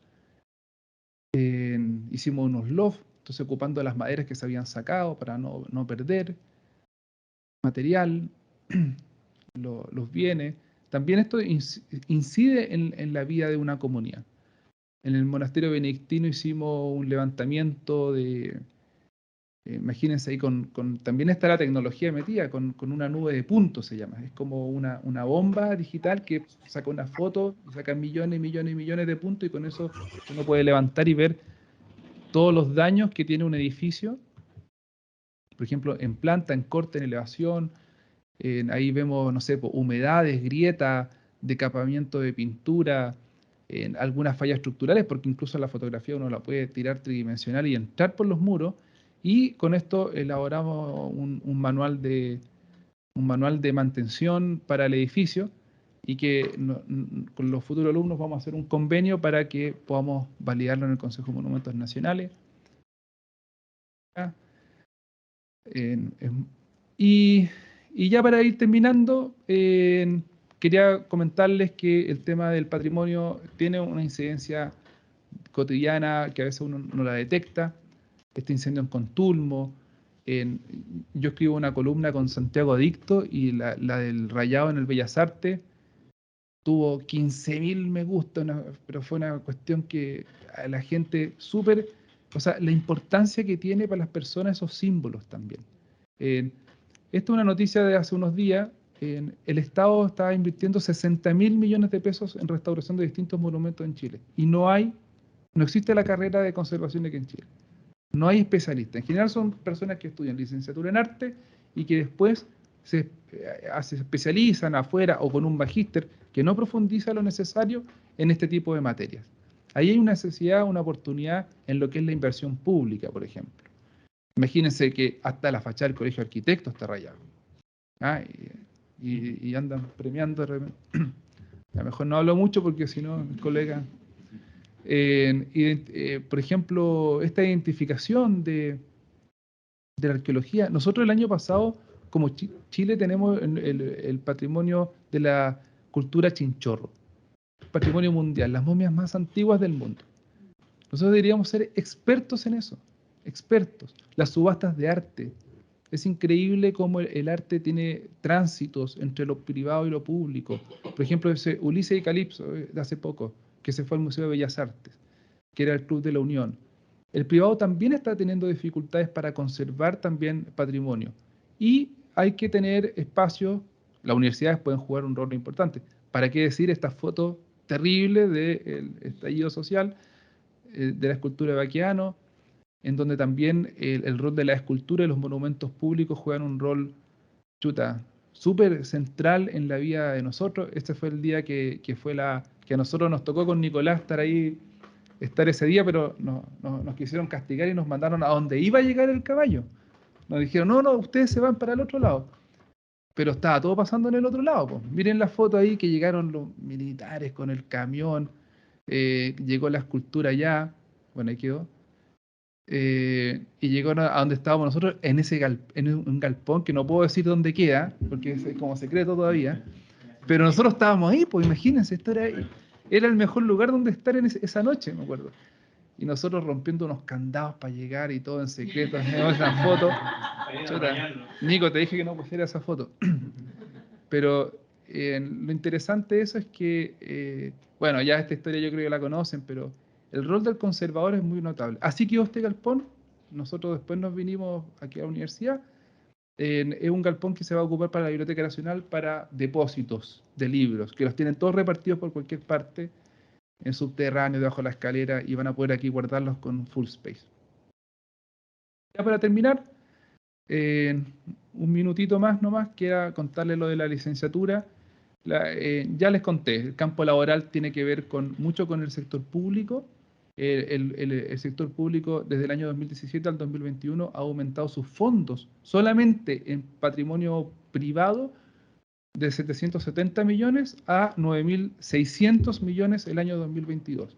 Hicimos unos lofts, entonces ocupando las maderas que se habían sacado para no perder material, los bienes. También esto incide en la vida de una comunidad. En el monasterio benedictino hicimos un levantamiento de, imagínense ahí, también está la tecnología metida, con una nube de puntos se llama. Es como una bomba digital que saca una foto, y saca millones y millones y millones de puntos, y con eso uno puede levantar y ver todos los daños que tiene un edificio, por ejemplo, en planta, en corte, en elevación. Ahí vemos, no sé, humedades, grietas, decapamiento de pintura, algunas fallas estructurales, porque incluso la fotografía uno la puede tirar tridimensional y entrar por los muros. Y con esto elaboramos un manual de mantención para el edificio, y que con los futuros alumnos vamos a hacer un convenio para que podamos validarlo en el Consejo de Monumentos Nacionales. Y, y ya para ir terminando, quería comentarles que el tema del patrimonio tiene una incidencia cotidiana que a veces uno no la detecta. Este incendio en Contulmo, yo escribo una columna con Santiago Adicto, y la del rayado en el Bellas Artes tuvo 15.000 me gusta, pero fue una cuestión que a la gente súper, o sea, la importancia que tiene para las personas esos símbolos también. Esta es una noticia de hace unos días. El Estado está invirtiendo 60.000 millones de pesos en restauración de distintos monumentos en Chile. Y no existe la carrera de conservación aquí en Chile. No hay especialistas. En general son personas que estudian licenciatura en arte y que después se especializan afuera o con un magíster que no profundiza lo necesario en este tipo de materias. Ahí hay una necesidad, una oportunidad en lo que es la inversión pública, por ejemplo. Imagínense que hasta la fachada del Colegio de Arquitectos está rayada. Y andan premiando. A lo mejor no hablo mucho porque si no, mis colegas. Por ejemplo, esta identificación de la arqueología. Nosotros el año pasado, como Chile, tenemos el patrimonio de la cultura chinchorro, patrimonio mundial, las momias más antiguas del mundo. Nosotros deberíamos ser expertos en eso, expertos. Las subastas de arte. Es increíble cómo el arte tiene tránsitos entre lo privado y lo público. Por ejemplo, ese Ulises y Calipso de hace poco, que se fue al Museo de Bellas Artes, que era el Club de la Unión. El privado también está teniendo dificultades para conservar también patrimonio. Y hay que tener espacios, las universidades pueden jugar un rol importante. ¿Para qué decir estas fotos terribles del estallido social, de la escultura de Baqueano, en donde también el rol de la escultura y los monumentos públicos juegan un rol, súper central en la vida de nosotros? Este fue el día que a nosotros nos tocó con Nicolás estar ese día, pero nos quisieron castigar y nos mandaron a donde iba a llegar el caballo. Nos dijeron, no, ustedes se van para el otro lado. Pero estaba todo pasando en el otro lado, pues. Miren la foto ahí, que llegaron los militares con el camión, llegó la escultura allá, bueno, ahí quedó, y llegó a donde estábamos nosotros, en un galpón que no puedo decir dónde queda, porque es como secreto todavía, pero nosotros estábamos ahí, pues imagínense, era el mejor lugar donde estar en esa noche, me acuerdo. Y nosotros rompiendo unos candados para llegar y todo en secreto, esa foto. Nico, te dije que no pusiera esa foto. Pero lo interesante de eso es que, bueno, ya esta historia yo creo que la conocen, pero el rol del conservador es muy notable. Así que este galpón, nosotros después nos vinimos aquí a la universidad, es un galpón que se va a ocupar para la Biblioteca Nacional para depósitos de libros, que los tienen todos repartidos por cualquier parte, en subterráneo, debajo de la escalera, y van a poder aquí guardarlos con full space. Ya para terminar, Un minutito más nomás, quiero contarles lo de la licenciatura. Ya les conté, el campo laboral tiene que ver mucho con el sector público. El sector público desde el año 2017 al 2021 ha aumentado sus fondos solamente en patrimonio privado de 770 millones a 9.600 millones el año 2022.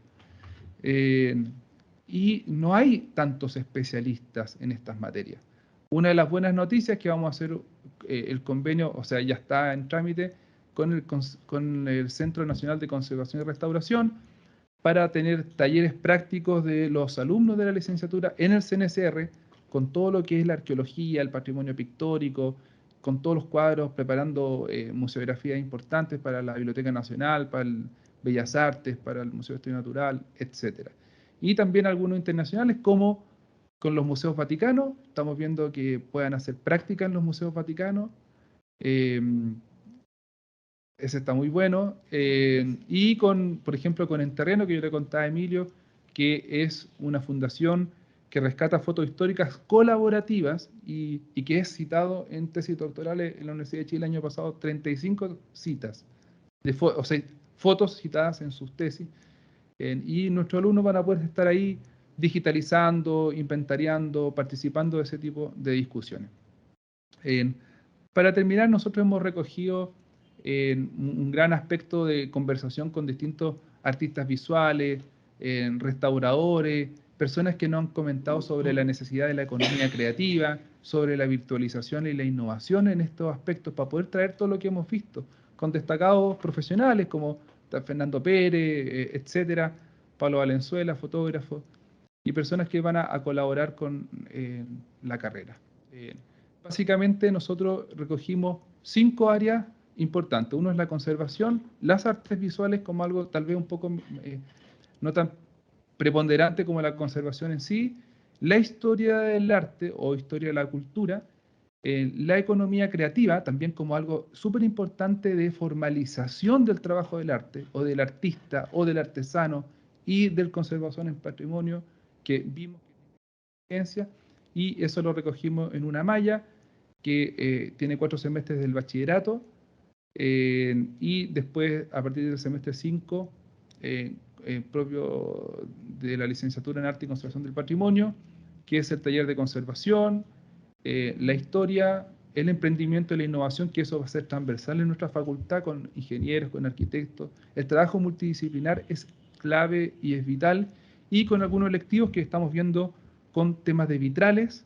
Y no hay tantos especialistas en estas materias. Una de las buenas noticias es que vamos a hacer el convenio, o sea, ya está en trámite con el Centro Nacional de Conservación y Restauración para tener talleres prácticos de los alumnos de la licenciatura en el CNCR con todo lo que es la arqueología, el patrimonio pictórico, con todos los cuadros, preparando museografías importantes para la Biblioteca Nacional, para el Bellas Artes, para el Museo de Historia Natural, etc. Y también algunos internacionales como con los museos vaticanos, estamos viendo que puedan hacer práctica en los museos vaticanos. Ese está muy bueno. Y por ejemplo, con En Terreno, que yo le contaba a Emilio, que es una fundación que rescata fotos históricas colaborativas y que es citado en tesis doctorales en la Universidad de Chile el año pasado, 35 citas, o sea, fotos citadas en sus tesis. Y nuestros alumnos van a poder estar ahí digitalizando, inventariando, participando de ese tipo de discusiones. Para terminar, nosotros hemos recogido un gran aspecto de conversación con distintos artistas visuales, restauradores, personas que nos han comentado sobre la necesidad de la economía creativa, sobre la virtualización y la innovación en estos aspectos, para poder traer todo lo que hemos visto, con destacados profesionales como Fernando Pérez, etcétera, Pablo Valenzuela, fotógrafo, y personas que van a colaborar con la carrera. Básicamente nosotros recogimos 5 áreas importantes. Uno es la conservación, las artes visuales como algo tal vez un poco no tan preponderante como la conservación en sí, la historia del arte o historia de la cultura, la economía creativa también como algo súper importante de formalización del trabajo del arte o del artista o del artesano y del conservador en patrimonio que vimos que es y eso lo recogimos en una malla que tiene 4 semestres del bachillerato y después a partir del semestre 5 propio de la licenciatura en Arte y Conservación del Patrimonio, que es el taller de conservación, la historia, el emprendimiento y la innovación, que eso va a ser transversal en nuestra facultad con ingenieros, con arquitectos. El trabajo multidisciplinar es clave y es vital, y con algunos electivos que estamos viendo con temas de vitrales,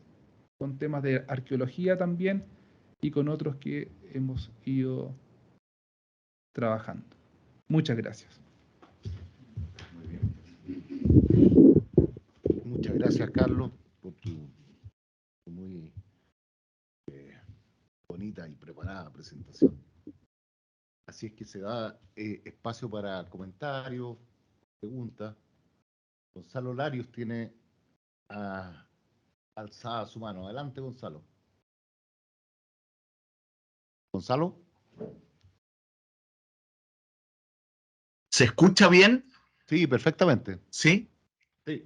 con temas de arqueología también, y con otros que hemos ido trabajando. Muchas gracias. Muy bien. Muchas gracias, Carlos, por tu muy bonita y preparada presentación. Así es que se da espacio para comentarios, preguntas. Gonzalo Larios tiene alzada su mano. Adelante, Gonzalo. ¿Gonzalo? ¿Se escucha bien? Sí, perfectamente. ¿Sí? Sí.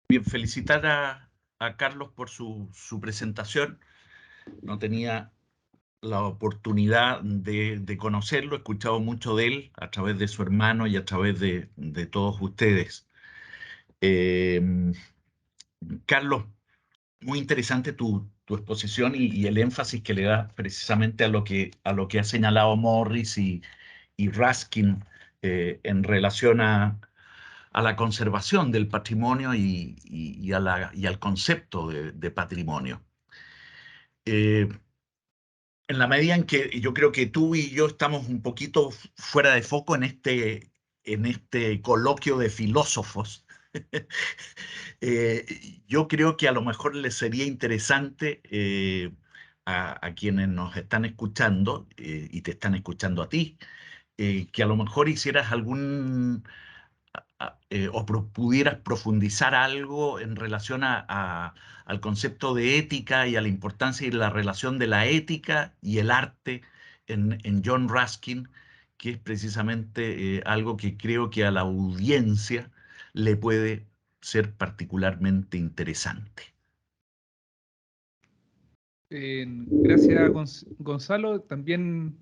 Bien, felicitar a Carlos por su presentación. No tenía la oportunidad de conocerlo, he escuchado mucho de él a través de su hermano y a través de todos ustedes. Carlos, muy interesante tu exposición y el énfasis que le das precisamente a lo que ha señalado Morris y Raskin en relación a la conservación del patrimonio y al concepto de patrimonio. En la medida en que yo creo que tú y yo estamos un poquito fuera de foco en este coloquio de filósofos, yo creo que a lo mejor les sería interesante a quienes nos están escuchando y te están escuchando a ti, que a lo mejor hicieras o pudieras profundizar algo en relación al concepto de ética y a la importancia y la relación de la ética y el arte en John Ruskin, que es precisamente algo que creo que a la audiencia le puede ser particularmente interesante. Gracias, Gonzalo. También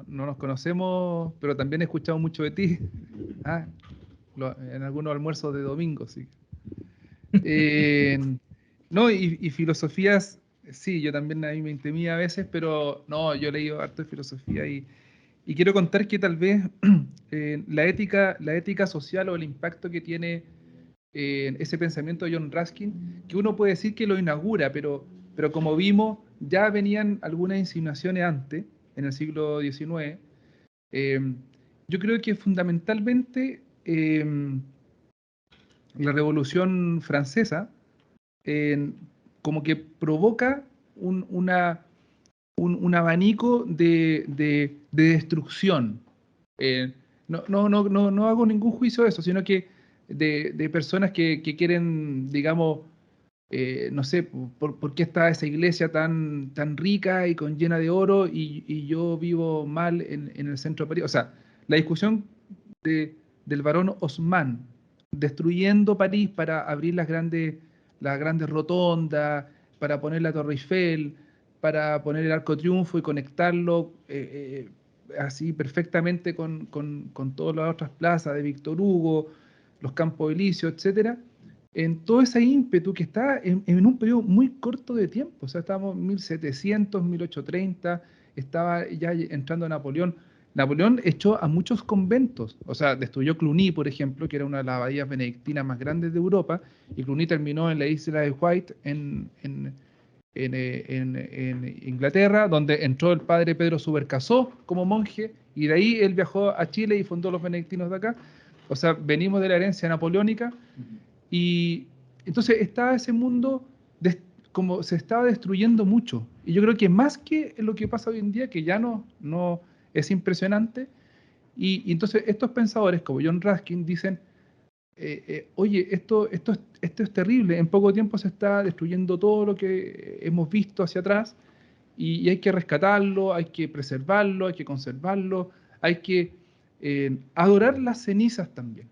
no nos conocemos, pero también he escuchado mucho de ti. Ah, en algunos almuerzos de domingo, sí. No, y filosofías, sí, yo también a mí me intimida a veces, pero no, yo he leído harto de filosofía y quiero contar que tal vez la ética social o el impacto que tiene ese pensamiento de John Ruskin, que uno puede decir que lo inaugura, pero como vimos, ya venían algunas insinuaciones antes, en el siglo XIX. Yo creo que fundamentalmente la Revolución Francesa como que provoca un abanico de destrucción. No hago ningún juicio de eso, sino que de personas que quieren, digamos, no sé, por qué está esa iglesia tan rica y con llena de oro y yo vivo mal en el centro de París. O sea, la discusión del barón Haussmann, destruyendo París para abrir las grandes rotondas, para poner la Torre Eiffel, para poner el Arco de Triunfo y conectarlo así perfectamente con todas las otras plazas de Víctor Hugo, los Campos Elíseos, etcétera, en todo ese ímpetu que está en un periodo muy corto de tiempo. O sea, estábamos en 1700, 1830, estaba ya entrando Napoleón. Napoleón echó a muchos conventos, o sea, destruyó Cluny, por ejemplo, que era una de las abadías benedictinas más grandes de Europa, y Cluny terminó en la isla de White, en Inglaterra, donde entró el padre Pedro Subercaseaux como monje, y de ahí él viajó a Chile y fundó los benedictinos de acá. O sea, venimos de la herencia napoleónica, y entonces estaba ese mundo como se estaba destruyendo mucho. Y yo creo que más que lo que pasa hoy en día, que ya no es impresionante, y entonces estos pensadores como John Ruskin dicen, oye, esto es terrible, en poco tiempo se está destruyendo todo lo que hemos visto hacia atrás y hay que rescatarlo, hay que preservarlo, hay que conservarlo, hay que adorar las cenizas también.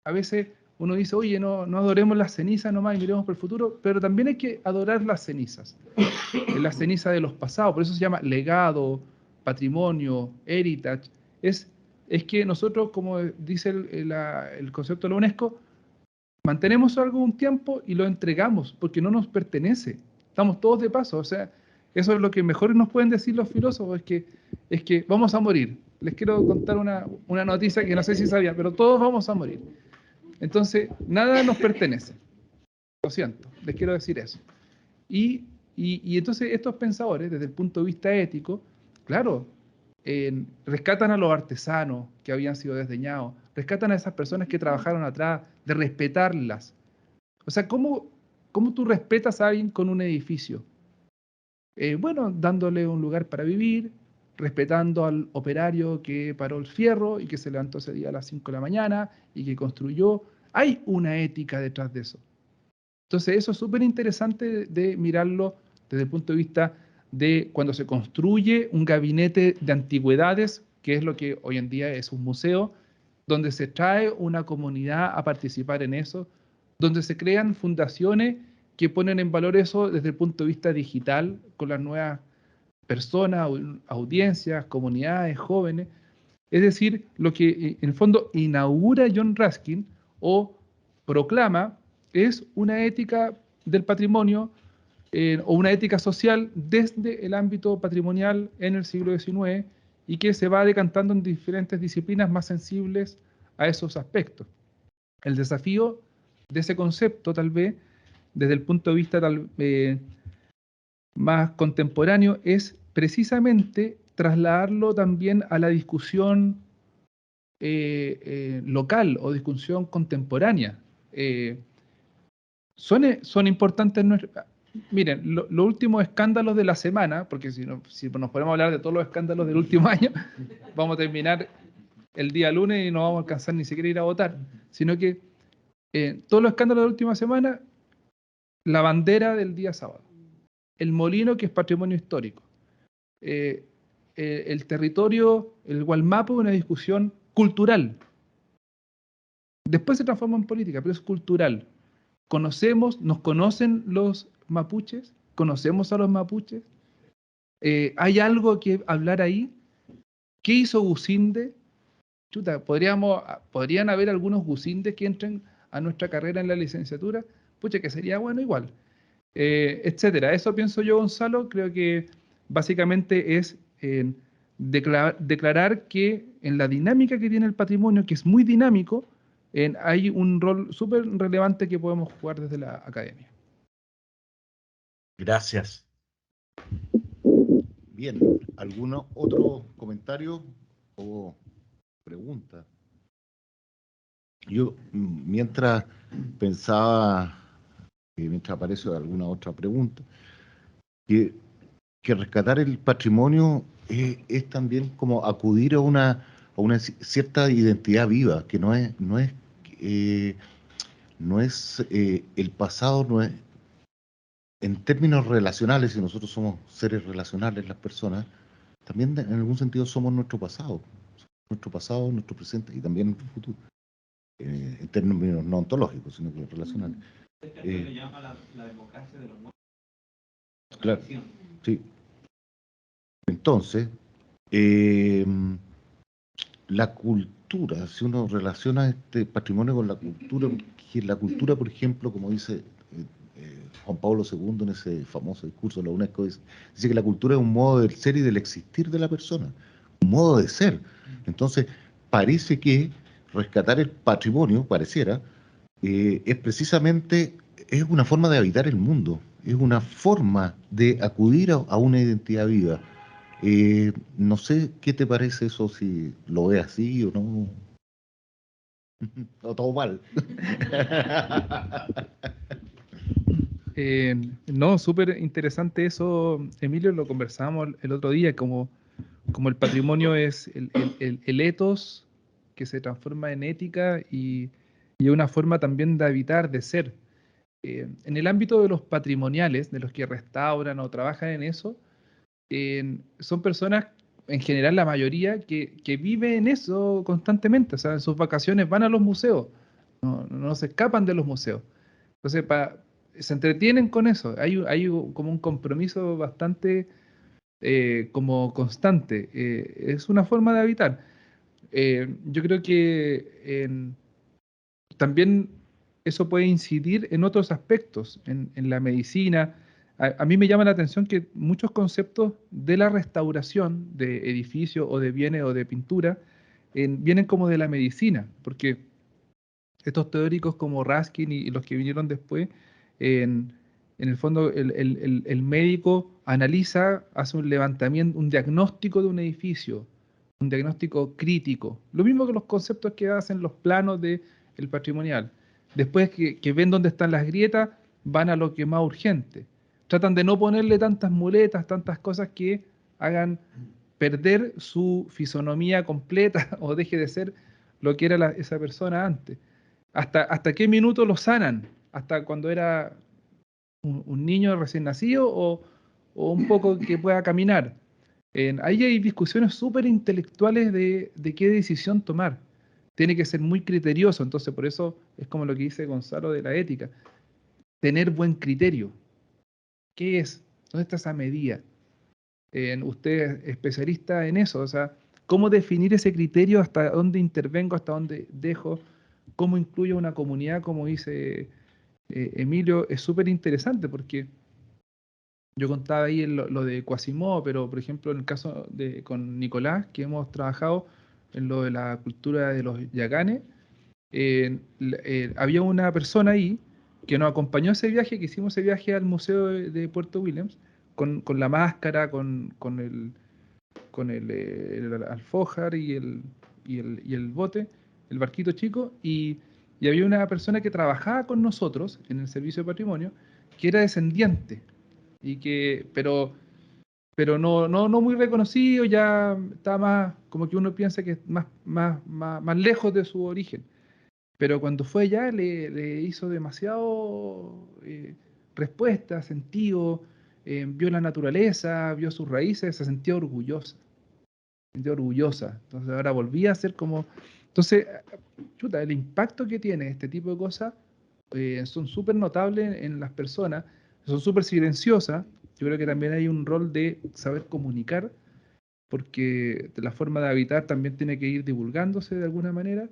A veces uno dice, oye, no adoremos las cenizas nomás y miremos por el futuro, pero también hay que adorar las cenizas, las cenizas de los pasados, por eso se llama legado, patrimonio, heritage. Es que nosotros, como dice el concepto de la UNESCO, mantenemos algo un tiempo y lo entregamos, porque no nos pertenece. Estamos todos de paso, o sea, eso es lo que mejor nos pueden decir los filósofos, es que vamos a morir. Les quiero contar una noticia que no sé si sabía, pero todos vamos a morir. Entonces, nada nos pertenece. Lo siento, les quiero decir eso. Y entonces estos pensadores, desde el punto de vista ético, claro, rescatan a los artesanos que habían sido desdeñados, rescatan a esas personas que trabajaron atrás, de respetarlas. O sea, ¿cómo tú respetas a alguien con un edificio? Bueno, dándole un lugar para vivir, respetando al operario que paró el fierro y que se levantó ese día a las 5 de la mañana y que construyó. Hay una ética detrás de eso. Entonces, eso es súper interesante de mirarlo desde el punto de vista de cuando se construye un gabinete de antigüedades, que es lo que hoy en día es un museo, donde se trae una comunidad a participar en eso, donde se crean fundaciones que ponen en valor eso desde el punto de vista digital, con las nuevas personas, audiencias, comunidades, jóvenes. Es decir, lo que en el fondo inaugura John Ruskin o proclama es una ética del patrimonio o una ética social desde el ámbito patrimonial en el siglo XIX y que se va decantando en diferentes disciplinas más sensibles a esos aspectos. El desafío de ese concepto, tal vez, desde el punto de vista más contemporáneo, es precisamente trasladarlo también a la discusión local o discusión contemporánea. Son importantes. Miren, los últimos escándalos de la semana, porque si nos podemos hablar de todos los escándalos del último año, vamos a terminar el día lunes y no vamos a alcanzar ni siquiera ir a votar, sino que todos los escándalos de la última semana, la bandera del día sábado, el molino que es patrimonio histórico, el territorio, el Gualmapu, una discusión cultural. Después se transforma en política, pero es cultural. Nos conocen los mapuches, conocemos a los mapuches, ¿Hay algo que hablar ahí? ¿Qué hizo Gusinde? Chuta, podrían haber algunos Gusindes que entren a nuestra carrera en la licenciatura, pucha, que sería bueno igual, etcétera. Eso pienso yo, Gonzalo. Creo que básicamente es declarar que en la dinámica que tiene el patrimonio, que es muy dinámico, hay un rol súper relevante que podemos jugar desde la academia. Gracias. Bien, ¿algún otro comentario o pregunta? Yo, mientras pensaba, mientras aparece alguna otra pregunta, que rescatar el patrimonio es también como acudir a una cierta identidad viva, que no es el pasado, no es, en términos relacionales, si nosotros somos seres relacionales, las personas, también en algún sentido somos nuestro pasado, nuestro presente y también nuestro futuro, en términos no ontológicos, sino que relacionales. Le llama la democracia de los muertos. Claro, sí. Entonces, la cultura, si uno relaciona este patrimonio con la cultura, que la cultura, por ejemplo, como dice Juan Pablo II en ese famoso discurso de la UNESCO, dice que la cultura es un modo del ser y del existir de la persona, un modo de ser. Entonces, parece que rescatar el patrimonio, pareciera, es precisamente, es una forma de habitar el mundo, es una forma de acudir a una identidad viva. No sé qué te parece eso, si lo ves así o no. O todo mal. No, súper interesante eso, Emilio, lo conversábamos el otro día, como el patrimonio es el ethos que se transforma en ética y una forma también de habitar, de ser. En el ámbito de los patrimoniales, de los que restauran o trabajan en eso, son personas, en general la mayoría, que viven en eso constantemente. O sea, en sus vacaciones van a los museos, no se escapan de los museos. Entonces, se entretienen con eso. Hay como un compromiso bastante como constante. Es una forma de habitar. Yo creo que también eso puede incidir en otros aspectos, en la medicina. A mí me llama la atención que muchos conceptos de la restauración de edificios o de bienes o de pintura vienen como de la medicina, porque estos teóricos como Raskin y los que vinieron después, en el fondo el médico analiza, hace un levantamiento, un diagnóstico de un edificio, un diagnóstico crítico. Lo mismo que los conceptos que hacen los planos del patrimonial. Después que ven dónde están las grietas, van a lo que es más urgente. Tratan de no ponerle tantas muletas, tantas cosas que hagan perder su fisonomía completa o deje de ser lo que era esa persona antes. ¿Hasta qué minuto lo sanan? ¿Hasta cuando era un niño recién nacido o un poco que pueda caminar? Ahí hay discusiones súper intelectuales de qué decisión tomar. Tiene que ser muy criterioso, entonces por eso es como lo que dice Gonzalo de la ética. Tener buen criterio. ¿Qué es? ¿Dónde está esa medida? Usted es especialista en eso, o sea, ¿cómo definir ese criterio? ¿Hasta dónde intervengo? ¿Hasta dónde dejo? ¿Cómo incluyo una comunidad? Como dice Emilio, es súper interesante porque yo contaba ahí lo de Quasimodo, pero por ejemplo en el caso con Nicolás, que hemos trabajado en lo de la cultura de los yaganes, había una persona ahí que nos acompañó a ese viaje, que hicimos ese viaje al Museo de Puerto Williams, con la máscara, con el alfojar y el bote, el barquito chico, y había una persona que trabajaba con nosotros en el servicio de patrimonio, que era descendiente, pero no muy reconocido, ya está más, como que uno piensa que es más lejos de su origen. Pero cuando fue allá le hizo demasiado respuesta, sentido, vio la naturaleza, vio sus raíces, se sentía orgullosa. Entonces ahora volví a ser como... Entonces, chuta, el impacto que tiene este tipo de cosas son súper notables en las personas, son súper silenciosas, Yo creo que también hay un rol de saber comunicar, porque la forma de habitar también tiene que ir divulgándose de alguna manera.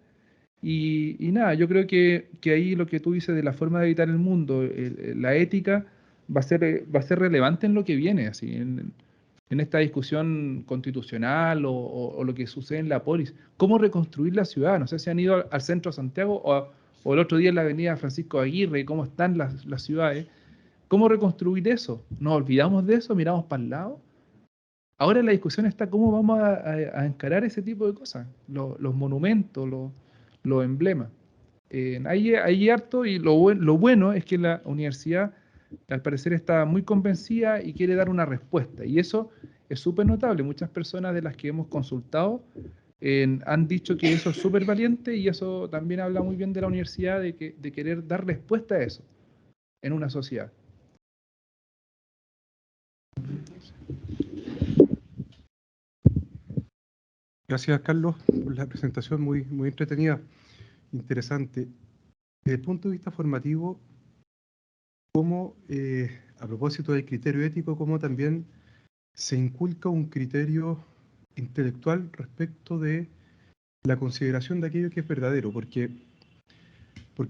Y nada, yo creo que ahí lo que tú dices de la forma de habitar el mundo, la ética, va a ser relevante en lo que viene, así, en esta discusión constitucional o lo que sucede en la polis. ¿Cómo reconstruir la ciudad? No sé si han ido al centro de Santiago o el otro día en la avenida Francisco Aguirre, cómo están las ciudades. ¿Cómo reconstruir eso? ¿Nos olvidamos de eso? ¿Miramos para el lado? Ahora la discusión está cómo vamos a encarar ese tipo de cosas, los monumentos, los emblemas. Hay harto y lo bueno es que la universidad al parecer está muy convencida y quiere dar una respuesta. Y eso es súper notable. Muchas personas de las que hemos consultado han dicho que eso es súper valiente y eso también habla muy bien de la universidad, de querer dar respuesta a eso en una sociedad. Gracias, Carlos, por la presentación muy, muy entretenida, interesante. Desde el punto de vista formativo, cómo, a propósito del criterio ético, cómo también se inculca un criterio intelectual respecto de la consideración de aquello que es verdadero, porque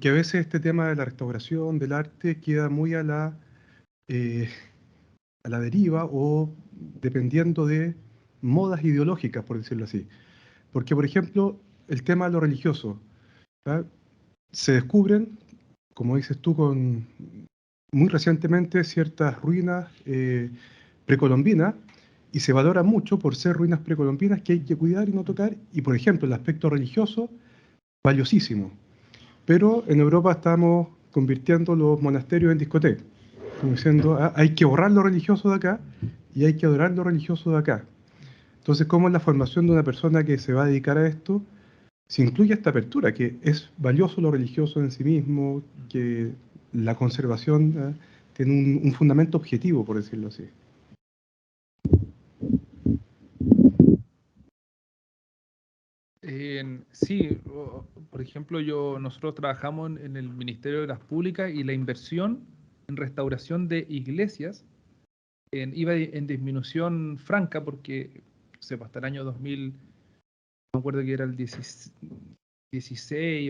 a veces este tema de la restauración, del arte, queda muy a la deriva o dependiendo de modas ideológicas, por decirlo así. Porque, por ejemplo, el tema de lo religioso, ¿verdad? Se descubren, como dices tú, muy recientemente ciertas ruinas precolombinas y se valora mucho por ser ruinas precolombinas que hay que cuidar y no tocar. Y, por ejemplo, el aspecto religioso, valiosísimo. Pero en Europa estamos convirtiendo los monasterios en discotecas, como diciendo, hay que borrar lo religioso de acá y hay que adorar lo religioso de acá. Entonces, ¿cómo es la formación de una persona que se va a dedicar a esto? Se incluye esta apertura, que es valioso lo religioso en sí mismo, que la conservación tiene un fundamento objetivo, por decirlo así. Sí, por ejemplo, nosotros trabajamos en el Ministerio de las Públicas y la inversión en restauración de iglesias iba en disminución franca porque, no sé, hasta el año 2000, no me acuerdo que era el 16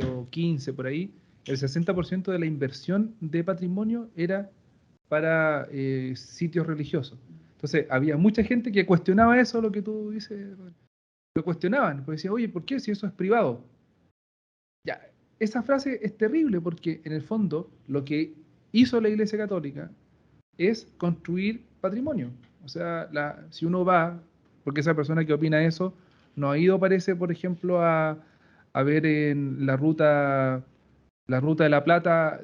o 15 por ahí, el 60% de la inversión de patrimonio era para sitios religiosos. Entonces, había mucha gente que cuestionaba eso, lo que tú dices, lo cuestionaban, porque decían, oye, ¿por qué si eso es privado? Ya, esa frase es terrible porque en el fondo lo que hizo la Iglesia Católica es construir patrimonio. O sea, si uno va, porque esa persona que opina eso no ha ido, parece, por ejemplo, a ver en la ruta de la Plata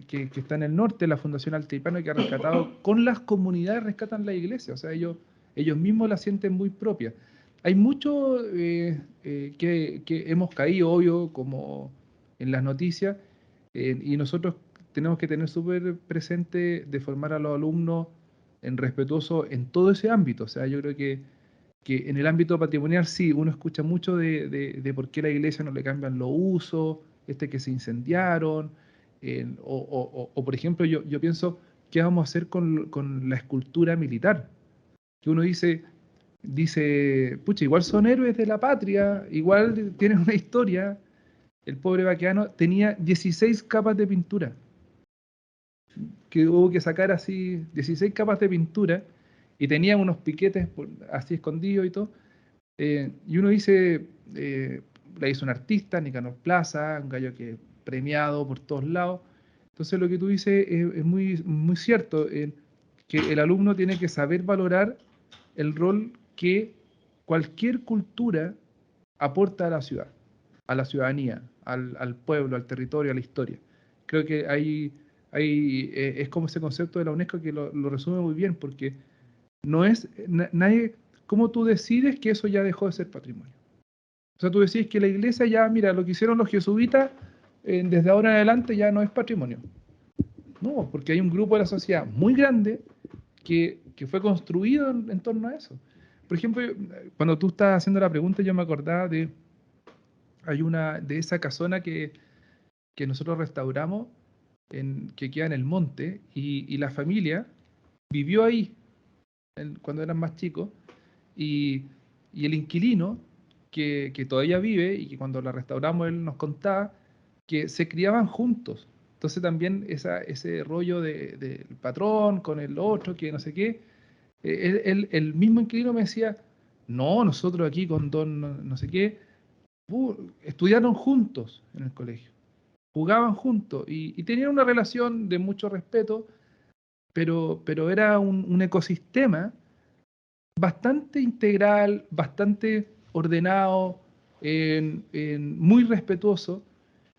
que está en el norte, la Fundación Altiplano, que ha rescatado, con las comunidades rescatan la iglesia, o sea, ellos mismos la sienten muy propia. Hay mucho que hemos caído, obvio, como en las noticias, y nosotros tenemos que tener súper presente de formar a los alumnos en respetuoso en todo ese ámbito. O sea, yo creo que en el ámbito patrimonial sí, uno escucha mucho de por qué a la iglesia no le cambian los usos, que se incendiaron, o por ejemplo, yo pienso, ¿qué vamos a hacer con la escultura militar? Que uno dice, pucha, igual son héroes de la patria, igual tienen una historia. El pobre Baqueano tenía 16 capas de pintura, que hubo que sacar así 16 capas de pintura, y tenía unos piquetes así escondidos y todo. Y uno dice, la hizo un artista, Nicanor Plaza, un gallo que premiado por todos lados. Entonces lo que tú dices es muy, muy cierto, que el alumno tiene que saber valorar el rol que cualquier cultura aporta a la ciudad, a la ciudadanía, al pueblo, al territorio, a la historia. Creo que es como ese concepto de la UNESCO que lo resume muy bien, porque no es nadie, ¿cómo tú decides que eso ya dejó de ser patrimonio? O sea, tú decís que la iglesia ya, mira, lo que hicieron los jesuitas, desde ahora en adelante ya no es patrimonio. No, porque hay un grupo de la sociedad muy grande que fue construido en torno a eso. Por ejemplo, cuando tú estás haciendo la pregunta, yo me acordaba de esa casona que nosotros restauramos, que queda en el monte, y la familia vivió ahí cuando eran más chicos, y el inquilino, que todavía vive y que cuando la restauramos él nos contaba que se criaban juntos. Entonces también ese rollo del patrón con el otro, que no sé qué, el mismo inquilino me decía, no, nosotros aquí con don no sé qué, estudiaron juntos en el colegio, jugaban juntos y tenían una relación de mucho respeto, pero era un ecosistema bastante integral, bastante ordenado, muy respetuoso,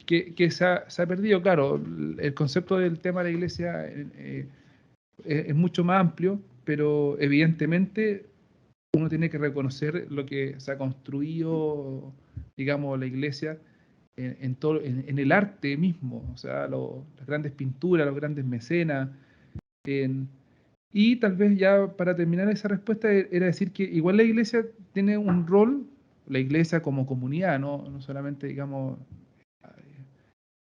que se ha perdido. Claro, el concepto del tema de la iglesia es mucho más amplio, pero evidentemente uno tiene que reconocer lo que se ha construido, digamos, la iglesia en el arte mismo, o sea, las grandes pinturas, los grandes mecenas. en- y tal vez ya para terminar esa respuesta era decir que igual la iglesia tiene un rol, la iglesia como comunidad, no solamente, digamos,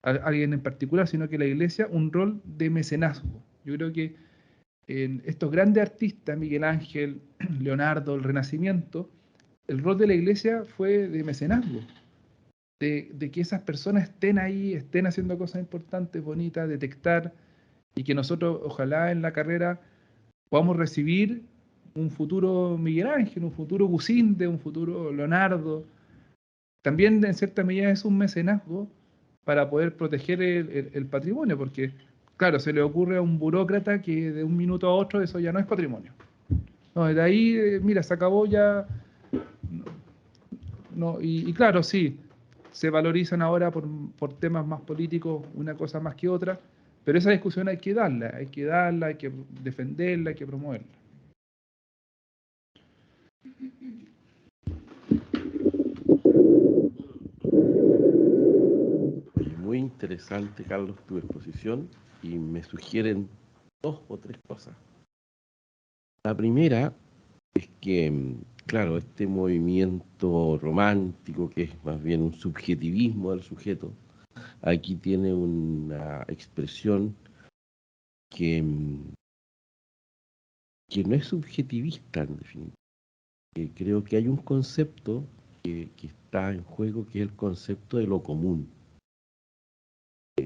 alguien en particular, sino que la iglesia un rol de mecenazgo. Yo creo que en estos grandes artistas, Miguel Ángel, Leonardo, el Renacimiento, el rol de la iglesia fue de mecenazgo, de que esas personas estén ahí, estén haciendo cosas importantes, bonitas, detectar, y que nosotros, ojalá en la carrera, podamos recibir un futuro Miguel Ángel, un futuro Gusinde, un futuro Leonardo. También en cierta medida es un mecenazgo para poder proteger el patrimonio, porque claro, se le ocurre a un burócrata que de un minuto a otro eso ya no es patrimonio. No, de ahí, mira, se acabó ya. No, y claro, sí, se valorizan ahora por temas más políticos una cosa más que otra, pero esa discusión hay que darla, hay que defenderla, hay que promoverla. Oye, muy interesante, Carlos, tu exposición y me sugieren 2 o 3 cosas. La primera es que, claro, este movimiento romántico, que es más bien un subjetivismo del sujeto, aquí tiene una expresión que, que no es subjetivista en definitiva. Creo que hay un concepto que está en juego, que es el concepto de lo común,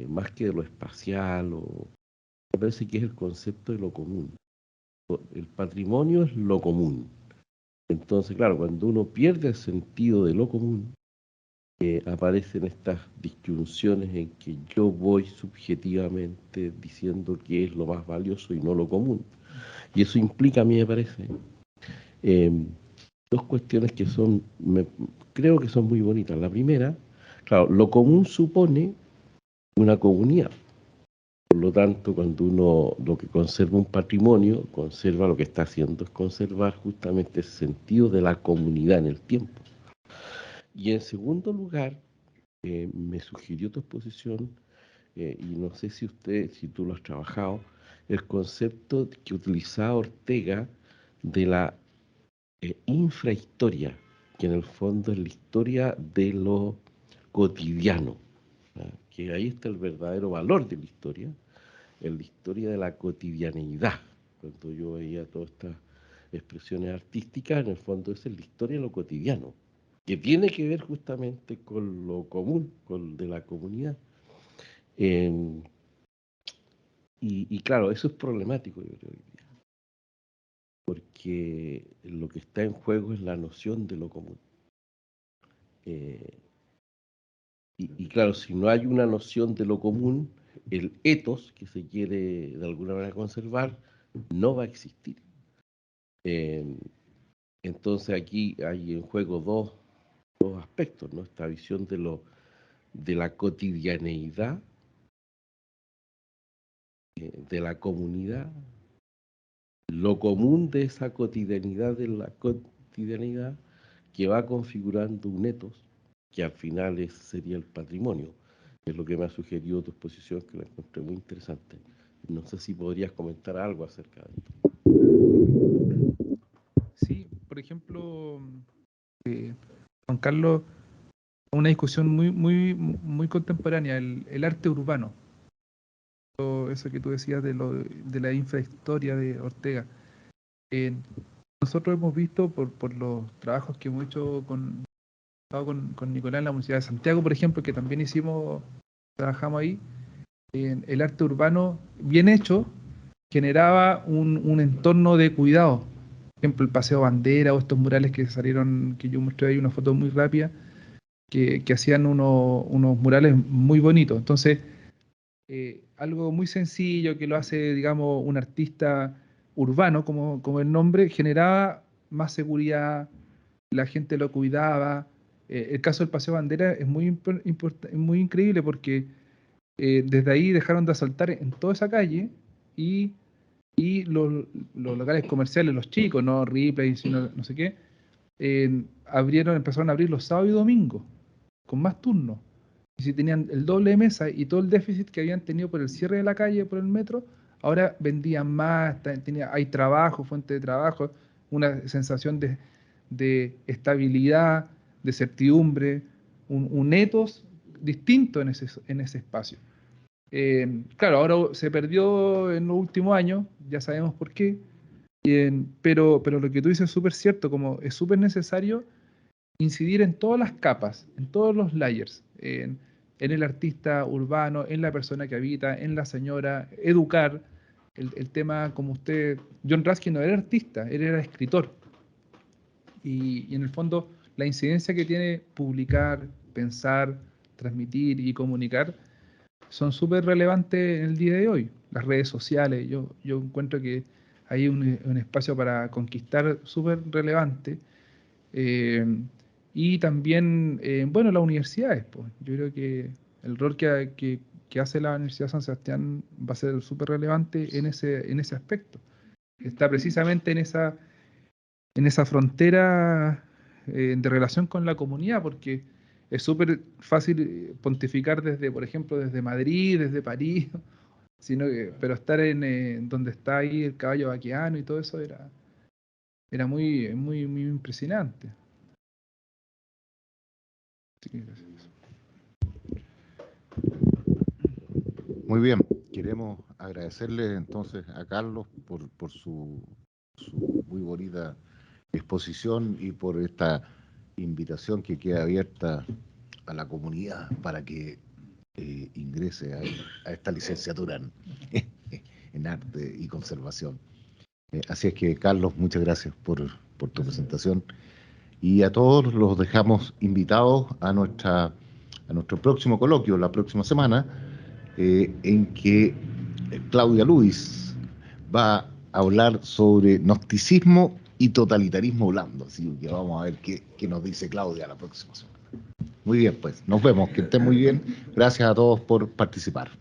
más que de lo espacial, me parece que es el concepto de lo común. El patrimonio es lo común. Entonces, claro, cuando uno pierde el sentido de lo común, aparecen estas disyunciones en que yo voy subjetivamente diciendo que es lo más valioso y no lo común. Y eso implica, a mí me parece, eh, 2 cuestiones que creo que son muy bonitas. La primera, claro, lo común supone una comunidad. Por lo tanto, cuando uno lo que conserva un patrimonio, conserva, lo que está haciendo es conservar justamente ese sentido de la comunidad en el tiempo. Y en segundo lugar, me sugirió tu exposición, y no sé si tú lo has trabajado, el concepto que utilizaba Ortega de la infrahistoria, que en el fondo es la historia de lo cotidiano, ¿ya? Que ahí está el verdadero valor de la historia, en la historia de la cotidianeidad. Cuando yo veía todas estas expresiones artísticas, en el fondo esa es la historia de lo cotidiano, que tiene que ver justamente con lo común, con de la comunidad. Eh, y claro, eso es problemático, yo creo, porque lo que está en juego es la noción de lo común. Y claro, si no hay una noción de lo común, el ethos que se quiere de alguna manera conservar no va a existir. Eh, entonces aquí hay en juego dos aspectos, ¿no? Esta visión de la cotidianeidad, de la comunidad, lo común de esa cotidianidad de la cotidianidad que va configurando un ethos que al final sería el patrimonio. Es lo que me ha sugerido tu exposición, que la encontré muy interesante. No sé si podrías comentar algo acerca de esto. Sí, por ejemplo, Juan Carlos, una discusión muy contemporánea, el arte urbano. eso que tú decías de la infrahistoria de Ortega. Nosotros hemos visto por los trabajos que hemos hecho con Nicolás en la Universidad de Santiago, por ejemplo, que también trabajamos ahí, el arte urbano bien hecho generaba un entorno de cuidado. Por ejemplo, el Paseo Bandera o estos murales que salieron, que yo mostré ahí una foto muy rápida, que hacían unos murales muy bonitos. Entonces, algo muy sencillo que lo hace, digamos, un artista urbano, como el nombre, generaba más seguridad, la gente lo cuidaba. El caso del Paseo Bandera es muy increíble porque desde ahí dejaron de asaltar en toda esa calle y los locales comerciales, los chicos, no Ripley, sino no sé qué, empezaron a abrir los sábados y domingos, con más turnos. Y si tenían el doble de mesa y todo el déficit que habían tenido por el cierre de la calle, por el metro, ahora vendían más, hay trabajo, fuente de trabajo, una sensación de estabilidad, de certidumbre, un ethos distinto en ese espacio. Claro, ahora se perdió en los últimos años, ya sabemos por qué, pero lo que tú dices es súper cierto, como es súper necesario incidir en todas las capas, en todos los layers, en el artista urbano, en la persona que habita, en la señora, educar. El tema, como John Ruskin no era artista, él era escritor. Y en el fondo, la incidencia que tiene publicar, pensar, transmitir y comunicar son súper relevantes en el día de hoy. Las redes sociales, yo encuentro que hay un espacio para conquistar súper relevante. Y también, bueno, las universidades, pues. Yo creo que el rol que hace la Universidad de San Sebastián va a ser súper relevante en ese aspecto. Está precisamente en esa frontera de relación con la comunidad, porque es súper fácil pontificar por ejemplo, desde Madrid, desde París, pero estar en donde está ahí el caballo vaqueano y todo eso era muy, muy, muy impresionante. Así que gracias. Muy bien, queremos agradecerle entonces a Carlos por su muy bonita exposición y por esta invitación que queda abierta a la comunidad para que ingrese a esta licenciatura en arte y conservación. Así es que, Carlos, muchas gracias por tu presentación. Y a todos los dejamos invitados a nuestro próximo coloquio, la próxima semana, en que Claudia Luis va a hablar sobre gnosticismo y totalitarismo blando. Así que vamos a ver qué nos dice Claudia la próxima semana. Muy bien, pues, nos vemos, que estén muy bien. Gracias a todos por participar.